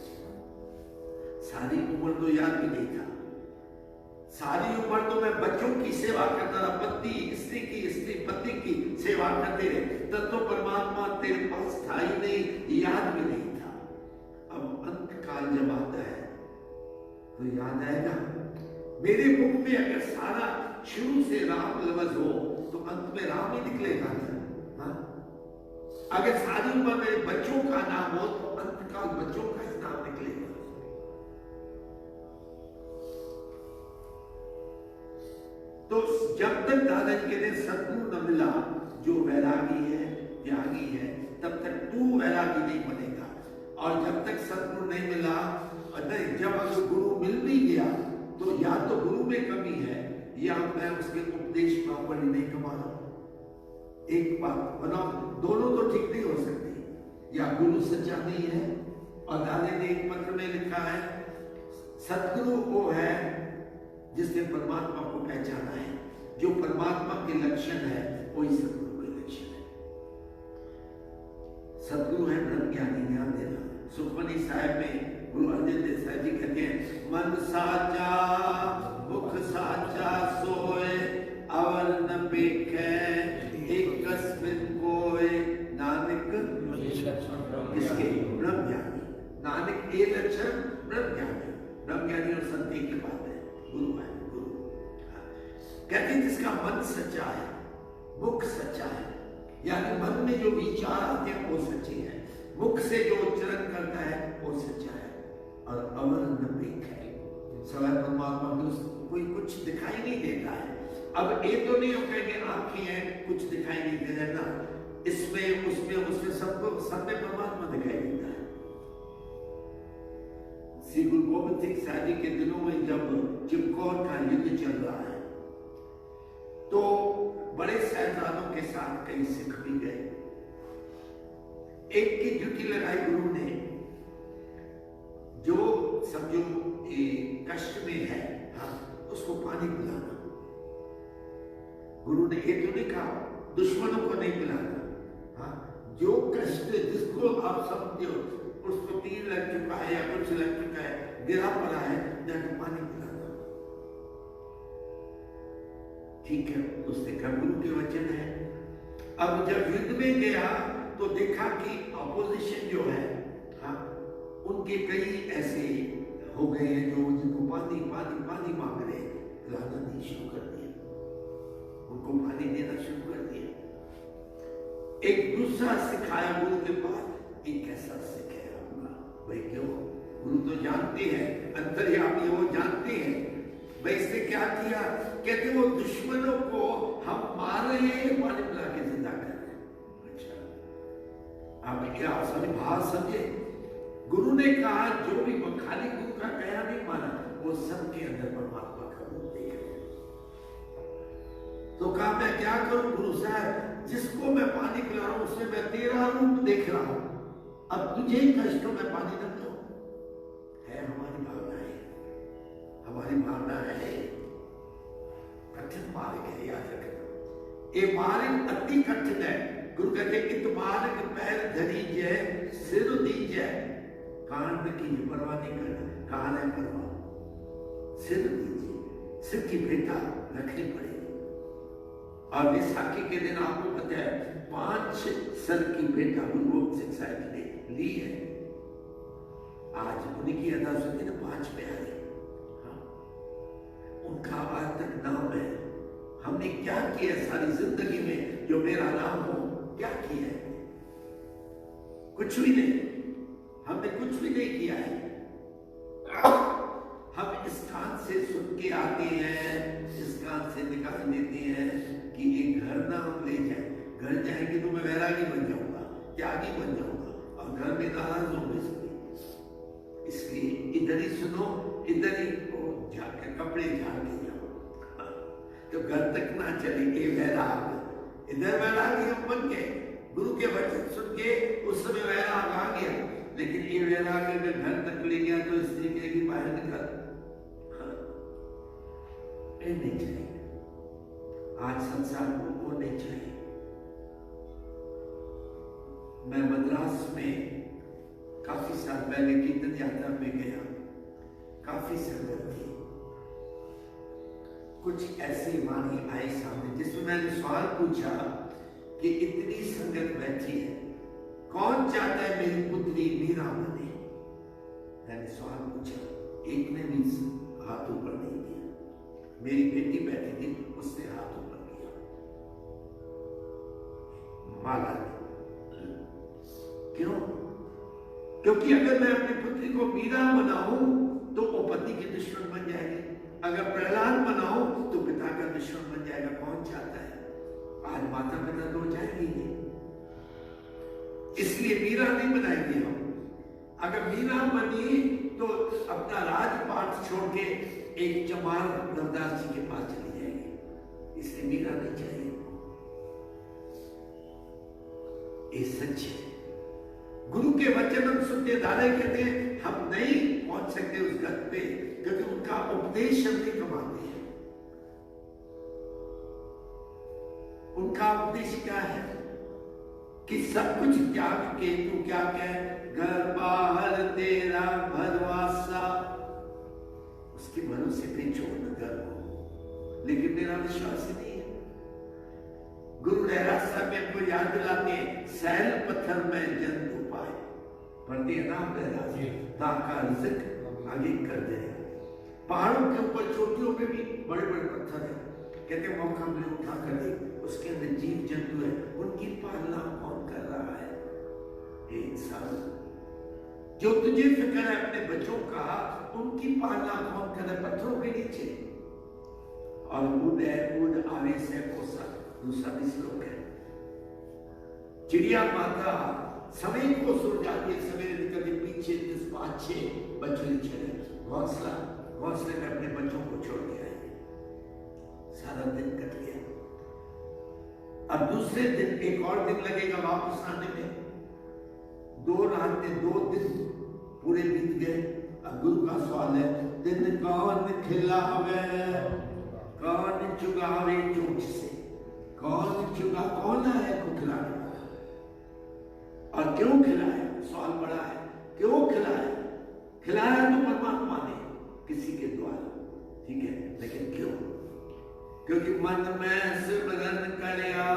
सारी उम्र तो याद भी नहीं था, सारी उम्र तो मैं बच्चों की सेवा करता रहा, पति स्त्री की, स्त्री पति की सेवा करते रहे, तब तो परमात्मा तेरे पास था ही नहीं, याद भी नहीं था। अब अंत काल जब आता है तो याद आएगा। मेरे मुख में अगर सारा शुरू से राम लफ्ज हो तो अंत में राम ही निकलेगा ना। अगर सारी उम्र मेरे बच्चों का नाम हो तो अंत काल बच्चों का ही नाम निकलेगा। तो जब तक दादाजी कहते सद्गुरु न मिला, जो वैरागी है त्यागी है, तब तक तू वैरागी नहीं बनेगा। और जब तक सद्गुरु नहीं मिला, नहीं जब अगर गुरु मिल भी गया तो या तो गुरु में कमी है या मैं उसके उपदेश प्रॉपर्ली नहीं कमा रहा। एक बात बनाओ, दोनों तो ठीक नहीं हो सकती, या गुरु सच्चा नहीं है। और दादा ने एक पत्र में लिखा है सद्गुरु वो है जिसने परमात्मा को पहचाना है, जो परमात्मा के लक्षण है वही सद्गुरु के लक्षण है। सद्गुरु है ब्रह्म ज्ञानी, ध्यान देना। सुखमनी साहिब में गुरु अर्जन देव साहब जी कहते हैं मन साचा मुख साचा सोए अवर न पेखे एक कस्मिन कोय नानक किसके ब्रह्म ज्ञानी। नानक ये लक्षण ब्रह्म ज्ञानी, ब्रह्म ज्ञानी और संत की बात है, गुरु है गुरु। कहते हैं जिसका मन सच्चा है, मुख सच्चा है, यानी मन में जो विचार आते हैं वो सच्चे हैं, मुख से जो उच्चारण करता है वो सच्चा है। और अवर न पेख है, सवाल परमात्मा में कोई कुछ दिखाई नहीं देता है। अब ये तो नहीं हो कहेंगे आंखें हैं कुछ दिखाई नहीं दे रहा ना, इसमें उसमें उसमें सबको सब में परमात्मा दिखाई देता है। श्री गुरु गोविंद सिंह साहब जी के दिनों में जब चिपकौर का युद्ध चल रहा है तो बड़े साहबजादों के साथ कई सिख भी गए। एक की ड्यूटी लगाई गुरु ने, जो समझो कष्ट में है उसको पानी पिलाना। गुरु ने ये तो नहीं कहा दुश्मनों को नहीं पिलाना, जो कष्ट जिसको आप समझो उसको तीर लग चुका है या कुछ लग चुका है, गिरा पड़ा है, जाकर पानी पिलाना। ठीक है, उसने कहा गुरु के वचन है। अब जब युद्ध में गया तो देखा कि अपोजिशन जो है उनके कई ऐसे हो गए हैं जो जिनको पानी पानी पानी मांग रहे, पिलाना नहीं शुरू कर दिया, उनको पानी देना शुरू कर दिया। एक दूसरा सिखाया गुरु के पास, एक कैसा सिखाया होगा भाई, क्यों गुरु तो जानते हैं, अंतर्यामी वो जानते हैं भाई। इसने क्या किया, कहते वो दुश्मनों को हम मार रहे हैं, पानी पिला के जिंदा कर रहे हैं। अच्छा आप क्या समझ भाव समझे। गुरु ने कहा जो भी खाली गुरु का कहा नहीं माना, वो सबके अंदर परमात्मा का रूप देख रहे हैं। तो कहा मैं क्या करूं गुरु साहब, जिसको मैं पानी पिला रहा हूं उससे मैं तेरा रूप देख रहा हूं, अब तुझे ही कष्ट में पानी न पिलाऊं। है हमारी भावना है, हमारी भावना है। कठिन मार्ग है, याद रखना ये मार्ग अति कठिन है। गुरु कहते इत मार्ग पैर धरीजय सिर दीजय, कांड की परवाह नहीं करना, कहां है परवाह, सिर दीजिए, सिर की भेंटा रखनी पड़ेगी। और विसाखी के दिन आपको पता है 5 सर की भेंटा गुरु गोविंद सिंह साहब ने ली है। आज उनकी अदा सुनी ना 5 प्यारे, उनका आज तक नाम है। हमने क्या किया सारी जिंदगी में जो मेरा नाम हो क्या किया है? कुछ भी नहीं, हमने कुछ भी नहीं किया है। हम इस कान से सुन के आते हैं, इस कान से निकाल देते हैं कि एक घर ना हम ले जाए। घर जाएंगे तो मैं वैरागी बन जाऊंगा, त्यागी बन जाऊंगा, और घर में नाराज होंगे सभी। इसलिए इधर ही सुनो, इधर ही जाकर कपड़े झाड़ के जाओ, तो घर तक ना चले। ये वैराग, इधर वैरागी हम बन गए, गुरु के वचन सुन के उस समय वैराग आ गया। लेकिन ये वैराग अगर घर तक ले गया तो स्त्री कहेगी बाहर निकल। नहीं चाहिए, आज संसार को वो नहीं चाहिए। मैं मद्रास में काफी साल पहले कीर्तन यात्रा में गया, काफी संगत थी। कुछ ऐसी वाणी आई सामने जिसमें मैंने सवाल पूछा कि इतनी संगत बैठी है, कौन चाहता है मेरी पुत्री मीरा बने? मैंने सवाल पूछा, एक ने भी हाथ ऊपर नहीं किया। मेरी बेटी बैठी थी, उसने हाथ ऊपर किया। माला ने। क्यों? क्योंकि अगर मैं अपनी पुत्री को मीरा बनाऊं तो वो पति की दुश्मन बन जाएगी, अगर प्रहलाद बनाऊं तो पिता का दुश्मन बन जाएगा। कौन चाहता है? आज माता पिता तो जाएंगे, इसलिए मीरा नहीं बनाएंगे हम। अगर मीरा बनी तो अपना राजपाट छोड़ के एक चमार नवदास जी के पास चली जाएगी, इसलिए मीरा नहीं चाहिए। ये सच है। गुरु के वचन हम सुनते, दादा कहते हैं हम नहीं पहुंच सकते उस गत पे, क्योंकि उनका उपदेश हम नहीं कमाते हैं। उनका उपदेश क्या है कि सब कुछ त्याग के तू क्या कह, घर बाहर तेरा भरवासा, उसके भरोसे पे छोड़ घर को। लेकिन मेरा विश्वास ही नहीं है। गुरु रहरास साहब में हमको याद दिलाते हैं, सैल पत्थर में जंतु पाए, पढ़ते हैं नाम रहरास, ताका रिज़्क आगे कर दे। पहाड़ों के ऊपर चोटियों पे भी बड़े बड़े पत्थर हैं, कहते मौका मिले उठा कर दे, उसके अंदर जीव जंतु है, उनकी पालना कौन कर रहा है? इंसान। जो तुझे फिक्र है अपने बच्चों का, उनकी पालना कौन कर रहा है? पत्थरों के नीचे। और उद आवेश है कोसा, दूसरा भी श्लोक है। चिड़िया माता समय को सुर जाती है, सवेरे निकल के पीछे 5-6 बछड़े चले, घोंसले में अपने बच्चों को छोड़ के आए। सारा दिन कट गया। अब दूसरे दिन एक और दिन लगेगा वापस आने में। 2 रातें 2 दिन पूरे बीत गए। अब गुरु का सवाल है, दिन कौन खिलावे, कौन चुगावे चोट से, कौन है को खिलाने वाला, और क्यों खिलाया? सवाल बड़ा है, क्यों खिलाया? खिलाया तो परमात्मा ने किसी के द्वारा, ठीक है, लेकिन क्यों? क्योंकि मन में सिमरन किया।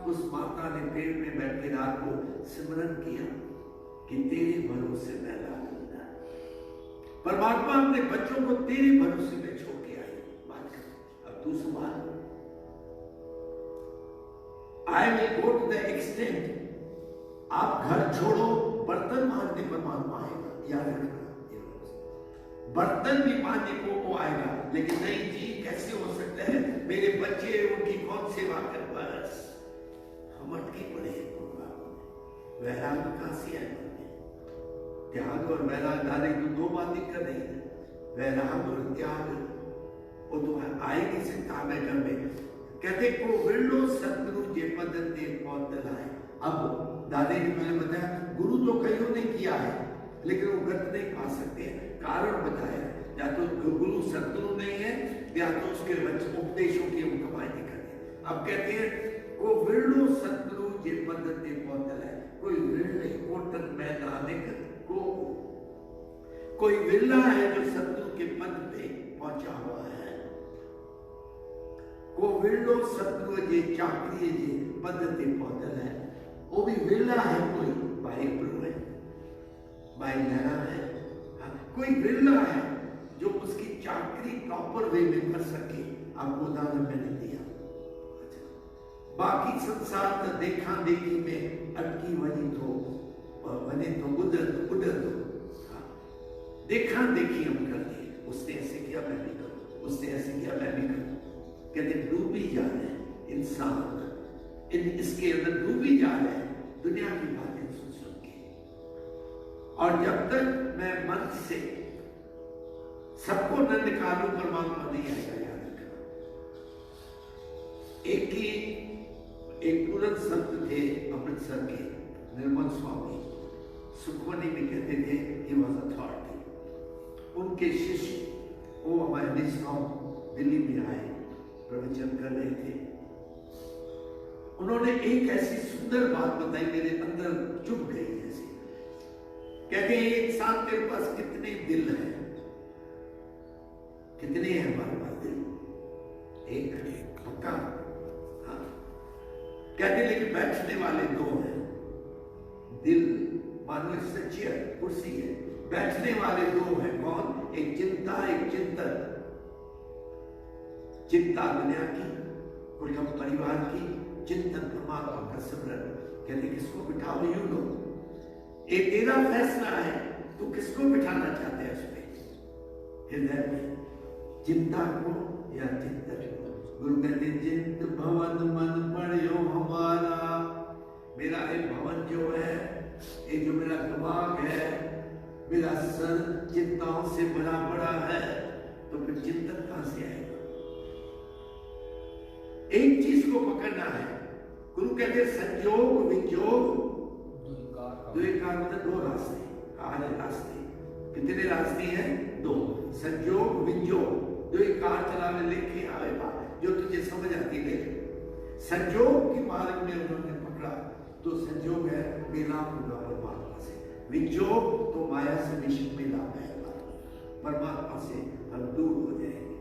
उस माता ने पेड़ में बैठ के रात को सिमरन किया कि तेरे भरोसे मैं लाऊंगा। परमात्मा अपने बच्चों को तेरे भरोसे में छोड़ के आई। बात कर, अब तू संभाल। I will go to the extent, आप घर छोड़ो, बर्तन मांजने परमात्मा आएगा, याद रखना। बर्तन भी मांजने को वो आएगा, लेकिन नहीं जी कैसे हो सकता है, मेरे बच्चे उनकी कौन सेवा कर? बस हम अटके पड़े हैं। वैराग कहां से आए? त्याग और वैराग डाले तो 2 बातें कर रही है, वैराग और त्याग। वो तो आएगी से तामे घर में। कहते को विरलो सतगुरु जे पद ते पहुंच लाए। अब दादे ने मैंने बताया, गुरु तो कईयों ने किया है, लेकिन वो गत नहीं पा सकते हैं। कारण बताया, या तो गुरु सतगुरु नहीं है, या तो उसके उपदेशों की हम कमाई नहीं करते। अब कहते हैं को विरलो सतगुरु जे पद ते पहुंच लाए। कोई विरले कोटक मैदानिक को कोई विरला है जो सतगुरु के पद पे पहुंचा हुआ है। को विरलो सतगुरु जे चाकरी जे पद ते पहुंचल है, वो भी विरला है। कोई भाई प्रभु है, भाई लहरा है, कोई विरला है जो उसकी चाकरी प्रॉपर वे में कर सके। आपको उदाहरण मैंने दिया। बाकी संसार तो देखा देखी में अटकी वही तो बने तो उधर दो। देखा देखी हम कर लिए, उसने ऐसे किया मैं भी करूं, उसने ऐसे किया मैं भी करूं। कहते डूबी जा रहे हैं इंसान, इसके अंदर डूबी जा रहे हैं दुनिया की बातें सुन के। और जब तक मैं मन से सबको न निकालू परमात्मा नहीं आएगा, याद रखना। एक तुरंत संत थे अमृतसर के, निर्मल स्वामी, सुखमनी में कहते थे ही वॉज अथॉरिटी। उनके शिष्य वो हमारे निष्ठाओं दिल्ली में आए, प्रवचन कर रहे थे। उन्होंने एक ऐसी सुंदर बात बताई, मेरे अंदर चुभ गई ऐसी। कहते हैं इंसान तेरे पास कितने दिल हैं, कितने हैं हमारे पास दिल? एक पक्का। हाँ। कहते लेकिन बैठने वाले दो हैं। दिल मानो चेयर कुर्सी है, बैठने वाले दो हैं। कौन? एक चिंता, एक चिंतन। चिंता दुनिया की, कुटुंब परिवार की, चिंतन परमात्मा का सिमरन। कहते किसको बिठाओ? यू लो, ये तेरा फैसला है, तू किसको बिठाना चाहते हैं उसमें? हृदय में चिंता को या चिंतन को? गुरु कहते चिंत भवन मन पढ़ो हमारा। मेरा एक भवन जो है, ये जो मेरा दिमाग है, मेरा सर चिंताओं से भरा पड़ा है, तो फिर चिंतन कहां से आएगा? एक चीज को पकड़ना है। गुरु कहते संयोग वियोग द्विकार, मतलब दो रास्ते। कहा है रास्ते, कितने रास्ते हैं? दो। संयोग वियोग द्विकार चलावे लेके आवे बात, जो तुझे समझ आती है। संयोग के मार्ग में उन्होंने पकड़ा तो संयोग है मिलाप होगा परमात्मा से, वियोग तो माया से निश्चित मिलाप है, परमात्मा से हम दूर हो जाएंगे।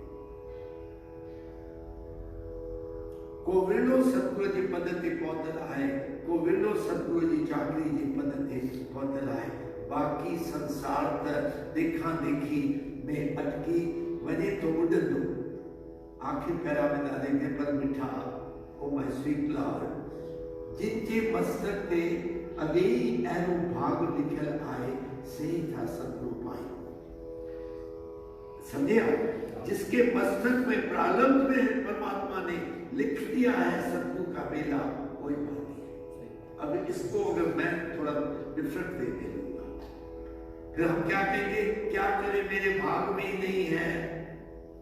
कोविलो सतगुरु जी पद्धति पौधल आए, कोविलो सतगुरु जी चाकरी जी पद्धति पौधल आए। बाकी संसार तक देखा देखी में अटकी वने तो उड़ दो। आखिर पैरा में डालेंगे पर मिठा ओ माय स्वीट फ्लावर। जिनके मस्तक पे अगे एरो भाग लिखल आए, सही था सतगुरु पाए। समझे आप? जिसके मस्तक में प्रारंभ में परमात्मा ने लिख दिया है सतगुरु का मेला, कोई बात नहीं। अब इसको अगर मैं थोड़ा डिफरेंट देते लूंगा, फिर हम क्या कहेंगे? क्या करें, मेरे भाग में ही नहीं है,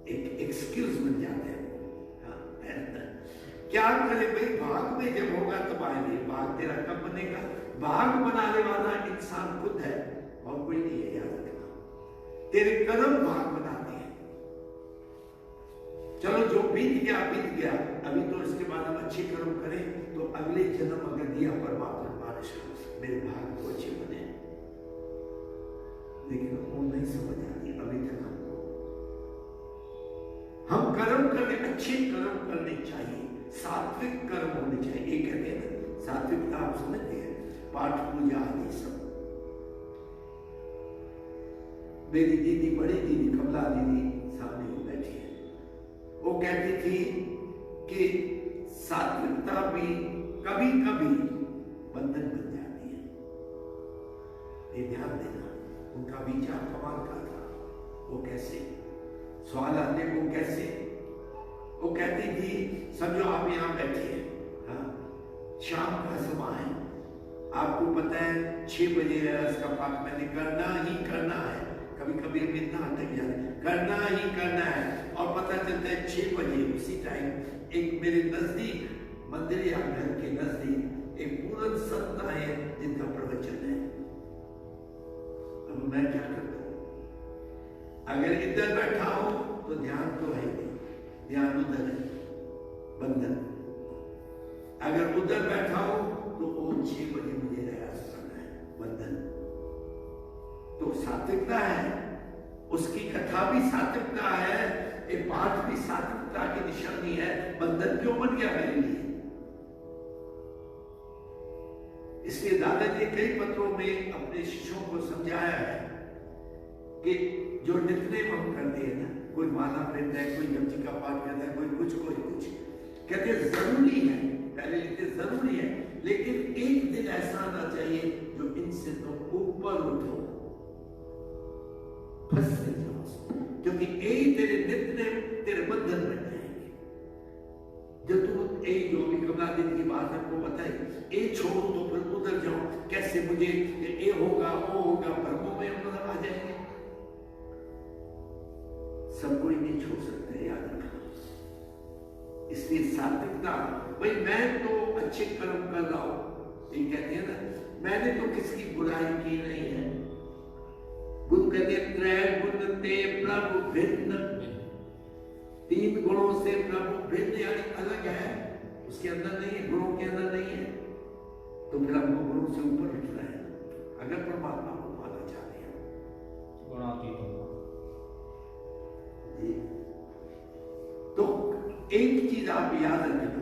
एक एक्सक्यूज बन जाते हैं। क्या करे भाई, भाग में जब होगा तब आएंगे। भाग तेरा कब बनेगा? भाग बनाने वाला इंसान खुद है और कोई नहीं है, याद रखना। तेरे कर्म भाग बनाते हैं। चलो जो बीत गया बीत गया, अभी तो इसके बाद हम अच्छे कर्म करें तो अगले जन्म अगर दिया परमात्मा बारिश मेरे भाग को अच्छे बने। लेकिन वो नहीं समझ आती अभी तक हमको। हम कर्म करने, अच्छे कर्म करने चाहिए, सात्विक कर्म होने चाहिए। एक कहते हैं सात्विकता, आप समझते हैं, पाठ पूजा आदि सब। मेरी दीदी, बड़ी दीदी कमला दीदी सामने हो बैठी है, वो कहती थी कि सात्विकता भी कभी कभी बंधन बन जाती है। ये ध्यान देना। उनका विचार कमाल का था। वो कैसे? सवाल आने को कैसे? वो कहती थी समझो आप यहाँ बैठे हैं, हाँ, शाम का समय है, आपको पता है 6 बजे इसका पाठ मैंने करना ही करना है। कभी कभी हम इतना अटक जाते, करना ही करना है, और पता चलता है 6 बजे उसी टाइम एक मेरे नजदीक मंदिर या घर के नजदीक एक पूर्ण संत आए जिनका प्रवचन है। अब मैं क्या करता हूँ? अगर इधर बैठा हूं तो ध्यान तो है नहीं, ध्यान उधर है, बंधन। अगर उधर बैठा हो तो वो 6 बजे मुझे प्रयास करना है, बंधन। तो सात्विकता है, उसकी कथा भी सात्विकता है, एक पाठ भी सात्विकता की निशानी है। बंधन क्यों बन गया मेरे लिए? इसलिए दादाजी कई पत्रों में अपने शिष्यों को समझाया है कि जो नित्यनेम हम करते हैं ना, कोई माला पहनता है, कोई जपजी का पाठ करता है, कोई कुछ, कहते हैं जरूरी है पहले लिखते जरूरी है, लेकिन एक दिन ऐसा आना चाहिए जो इनसे तुम ऊपर उठो, फंस जाओ, क्योंकि यही तेरे नित्य तेरे बंधन बन जाएंगे। जब तुम एक जो भी कमला दिन की बात आपको बताई, ये छोड़ो तो फिर उधर जाओ, कैसे मुझे ये होगा वो होगा, भ्रमों में मतलब आ जाएंगे। सब कोई नहीं छोड़ सकते, याद रखना। इसलिए सात्विकता, भाई मैं तो अच्छे कर्म कर रहा हूं, ये कहते हैं ना, मैंने तो किसकी बुराई की नहीं है। गुरु कहते हैं त्रय गुण ते प्रभु भिन्न, 3 गुणों से प्रभु भिन्न, यानी अलग है, उसके अंदर नहीं है, गुणों के अंदर नहीं है। तो फिर हमको गुणों से ऊपर उठना है अगर परमात्मा को पाना चाहते हैं। गुणातीत होगा। तो एक चीज आप याद रखना,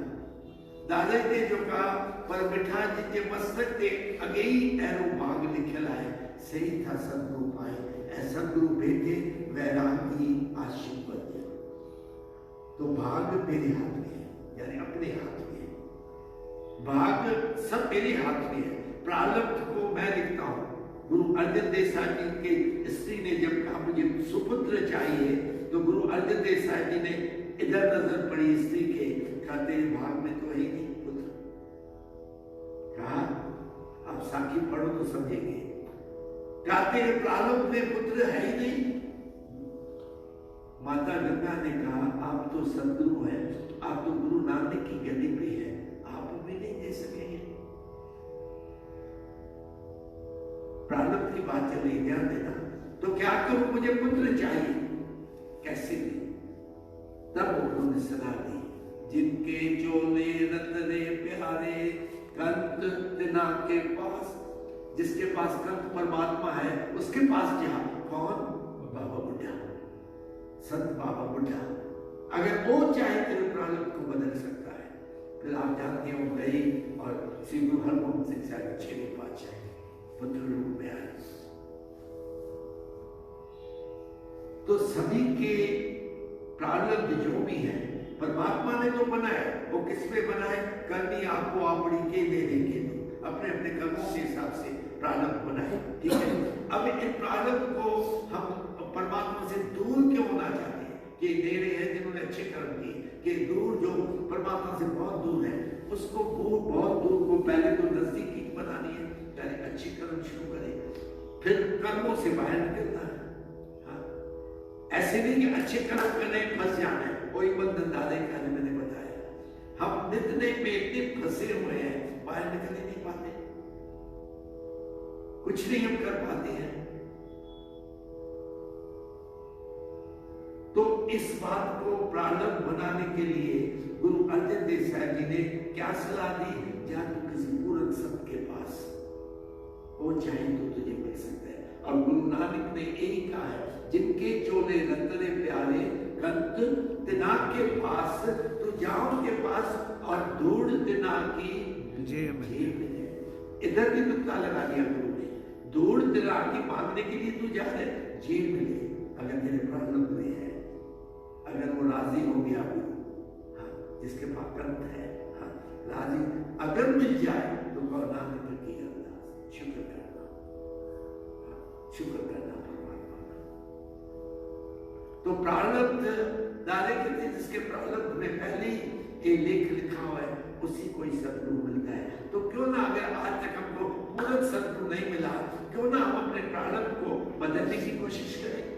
दादा ने जो कहा, पर मिठा जिनके मस्तक ते अगेई एरो भाग लिखला है, सही था सदगुरु पाए, ऐसा गुरु भेजे वैरागी आशीर्वाद। तो भाग मेरे हाथ में है, यानी अपने हाथ में है, भाग सब मेरे हाथ में है। प्रारब्ध को मैं लिखता हूं। गुरु अर्जन देसाई जी के स्त्री ने जब कहा मुझे सुपुत्र चाहिए, तो गुरु अर्जन देसाई जी ने इधर नजर पड़ी स्त्री के, कहा तेरे भाग में तो है ही नहीं पुत्र। कहा आप साखी पढ़ो तो समझेंगे। कहा तेरे प्रारब्ध में पुत्र है ही नहीं। माता गंगा ने कहा आप तो सदगुरु हैं, आप तो गुरु नानक की गद्दी पे हैं, आप भी नहीं दे सकेंगे। प्रारब्ध की बात चल रही, ध्यान देना। तो क्या करूं, मुझे पुत्र चाहिए, कैसे भी। तब उन्होंने सलाह दी, जिनके चोले रतने प्यारे कंत तिना के पास, जिसके पास कंत परमात्मा है उसके पास जा। कौन? बाबा बुढ़ा, संत बाबा बुढ़ा। अगर वो चाहे तेरे प्रारब्ध को बदल सकता है। फिर आप जानते हो गई और श्री गुरु हरगोबिंद सिंह साहब 6वें पातशाह पुत्र रूप में आए। तो सभी के प्रारब्ध जो भी है परमात्मा ने तो बनाया, वो किस पे बनाए? करनी आपको आपड़ी के देने के दो, अपने अपने कर्मों के हिसाब से प्रारब्ध बनाए, ठीक है। अब इन प्रारब्ध को हम परमात्मा से दूर क्यों होना चाहते हैं? कि दे रहे हैं जिन्होंने अच्छे कर्म किए, कि दूर जो परमात्मा से बहुत दूर है उसको बहुत दूर को पहले तो नजदीकी बनानी है, पहले अच्छे कर्म शुरू करें, फिर कर्मों से बाहर निकलना है। ऐसे नहीं कि अच्छे कर्म करने फंस जाना है, कोई बंधन दादे का मैंने बताया। हम नित्य में इतने फंसे हुए हैं, बाहर निकल ही नहीं पाते, कुछ नहीं हम कर पाते हैं। तो इस बात को प्रारब्ध बनाने के लिए गुरु अर्जन देव साहब जी ने क्या सलाह दी? जा तू किसी पूर्ण संत के पास, वो चाहे तो तुझे मिल सकता है। और गुरु नानक ने यही कहा है, जिनके चोले रतने प्यारे कंत तिना के पास, तू जाओ उनके पास और धूड़ तिना की जेब में। इधर भी तुक्का लगा दिया गुरु ने, धूड़ तिना की मांगने के लिए तू जा रहे, जेब में ले। अगर तेरे प्रारब्ध में है, अगर वो राजी हो गया गुरु, हाँ, जिसके पास कंत है, हाँ, राजी अगर मिल जाए तो नानक की अरदास, शुक्र करना, शुक्र करना परमात्मा का। तो प्रारब्ध दादे कहते हैं, जिसके प्रारब्ध में पहले ही लेख लिखा हुआ है उसी को ही सदगुरु मिलता है। तो क्यों ना, अगर आज तक हमको पूर्ण सदगुरु नहीं मिला, क्यों ना हम अपने प्रारब्ध को बदलने की कोशिश करें।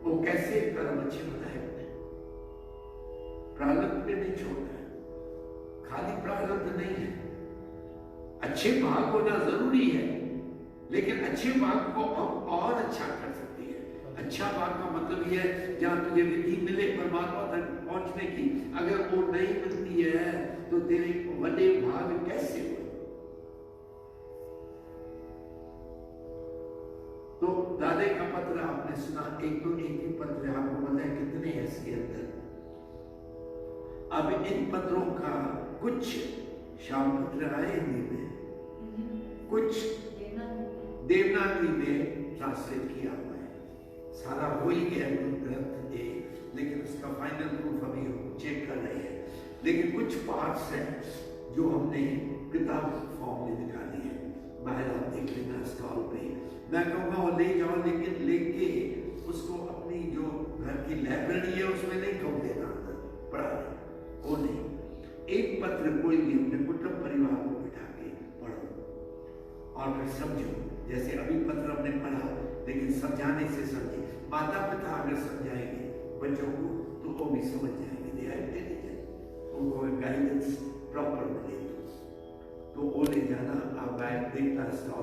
वो कैसे कर्म अच्छे बनाए अपने, प्रारब्ध पे नहीं छोड़ना है, खाली प्रारब्ध नहीं है। अच्छे भाग होना जरूरी है, लेकिन अच्छे भाग को हम और अच्छा कर सकते हैं। अच्छा भाग का मतलब यह है जहां तुझे विधि मिले परमात्मा तक पहुंचने की, अगर वो नहीं मिलती है तो तेरे बड़े भाग कैसे हो? तो दादे का पत्र आपने सुना, एक ही पत्र आपको पता है कितने हैं इसके अंदर। अब इन पत्रों का कुछ शाम पत्र आए हिंदी में, कुछ देवनागरी में ट्रांसलेट किया हुआ है। सारा हो ही गया ग्रंथ, लेकिन उसका फाइनल प्रूफ अभी चेक कर रहे हैं। लेकिन कुछ पार्ट्स हैं जो हमने किताब फॉर्म में निकाली है, बाहर आप देख लेना स्टॉल पे। मैं कहूँगा वो ले जाओ, लेकिन लेके उसको अपनी जो घर की लाइब्रेरी है उसमें नहीं ठोक देना, पढ़ा वो नहीं। एक पत्र कोई भी अपने कुटुंब परिवार को बिठा के पढ़ो और फिर समझो। जैसे अभी पत्र हमने पढ़ा, लेकिन समझाने से समझे। माता पिता अगर समझाएंगे बच्चों को तो वो भी समझ जाएंगे, दे आर इंटेलिजेंट, उनको गाइडेंस प्रॉपर मिले तो वो ले जाना। आप गाइड देखता स्टॉल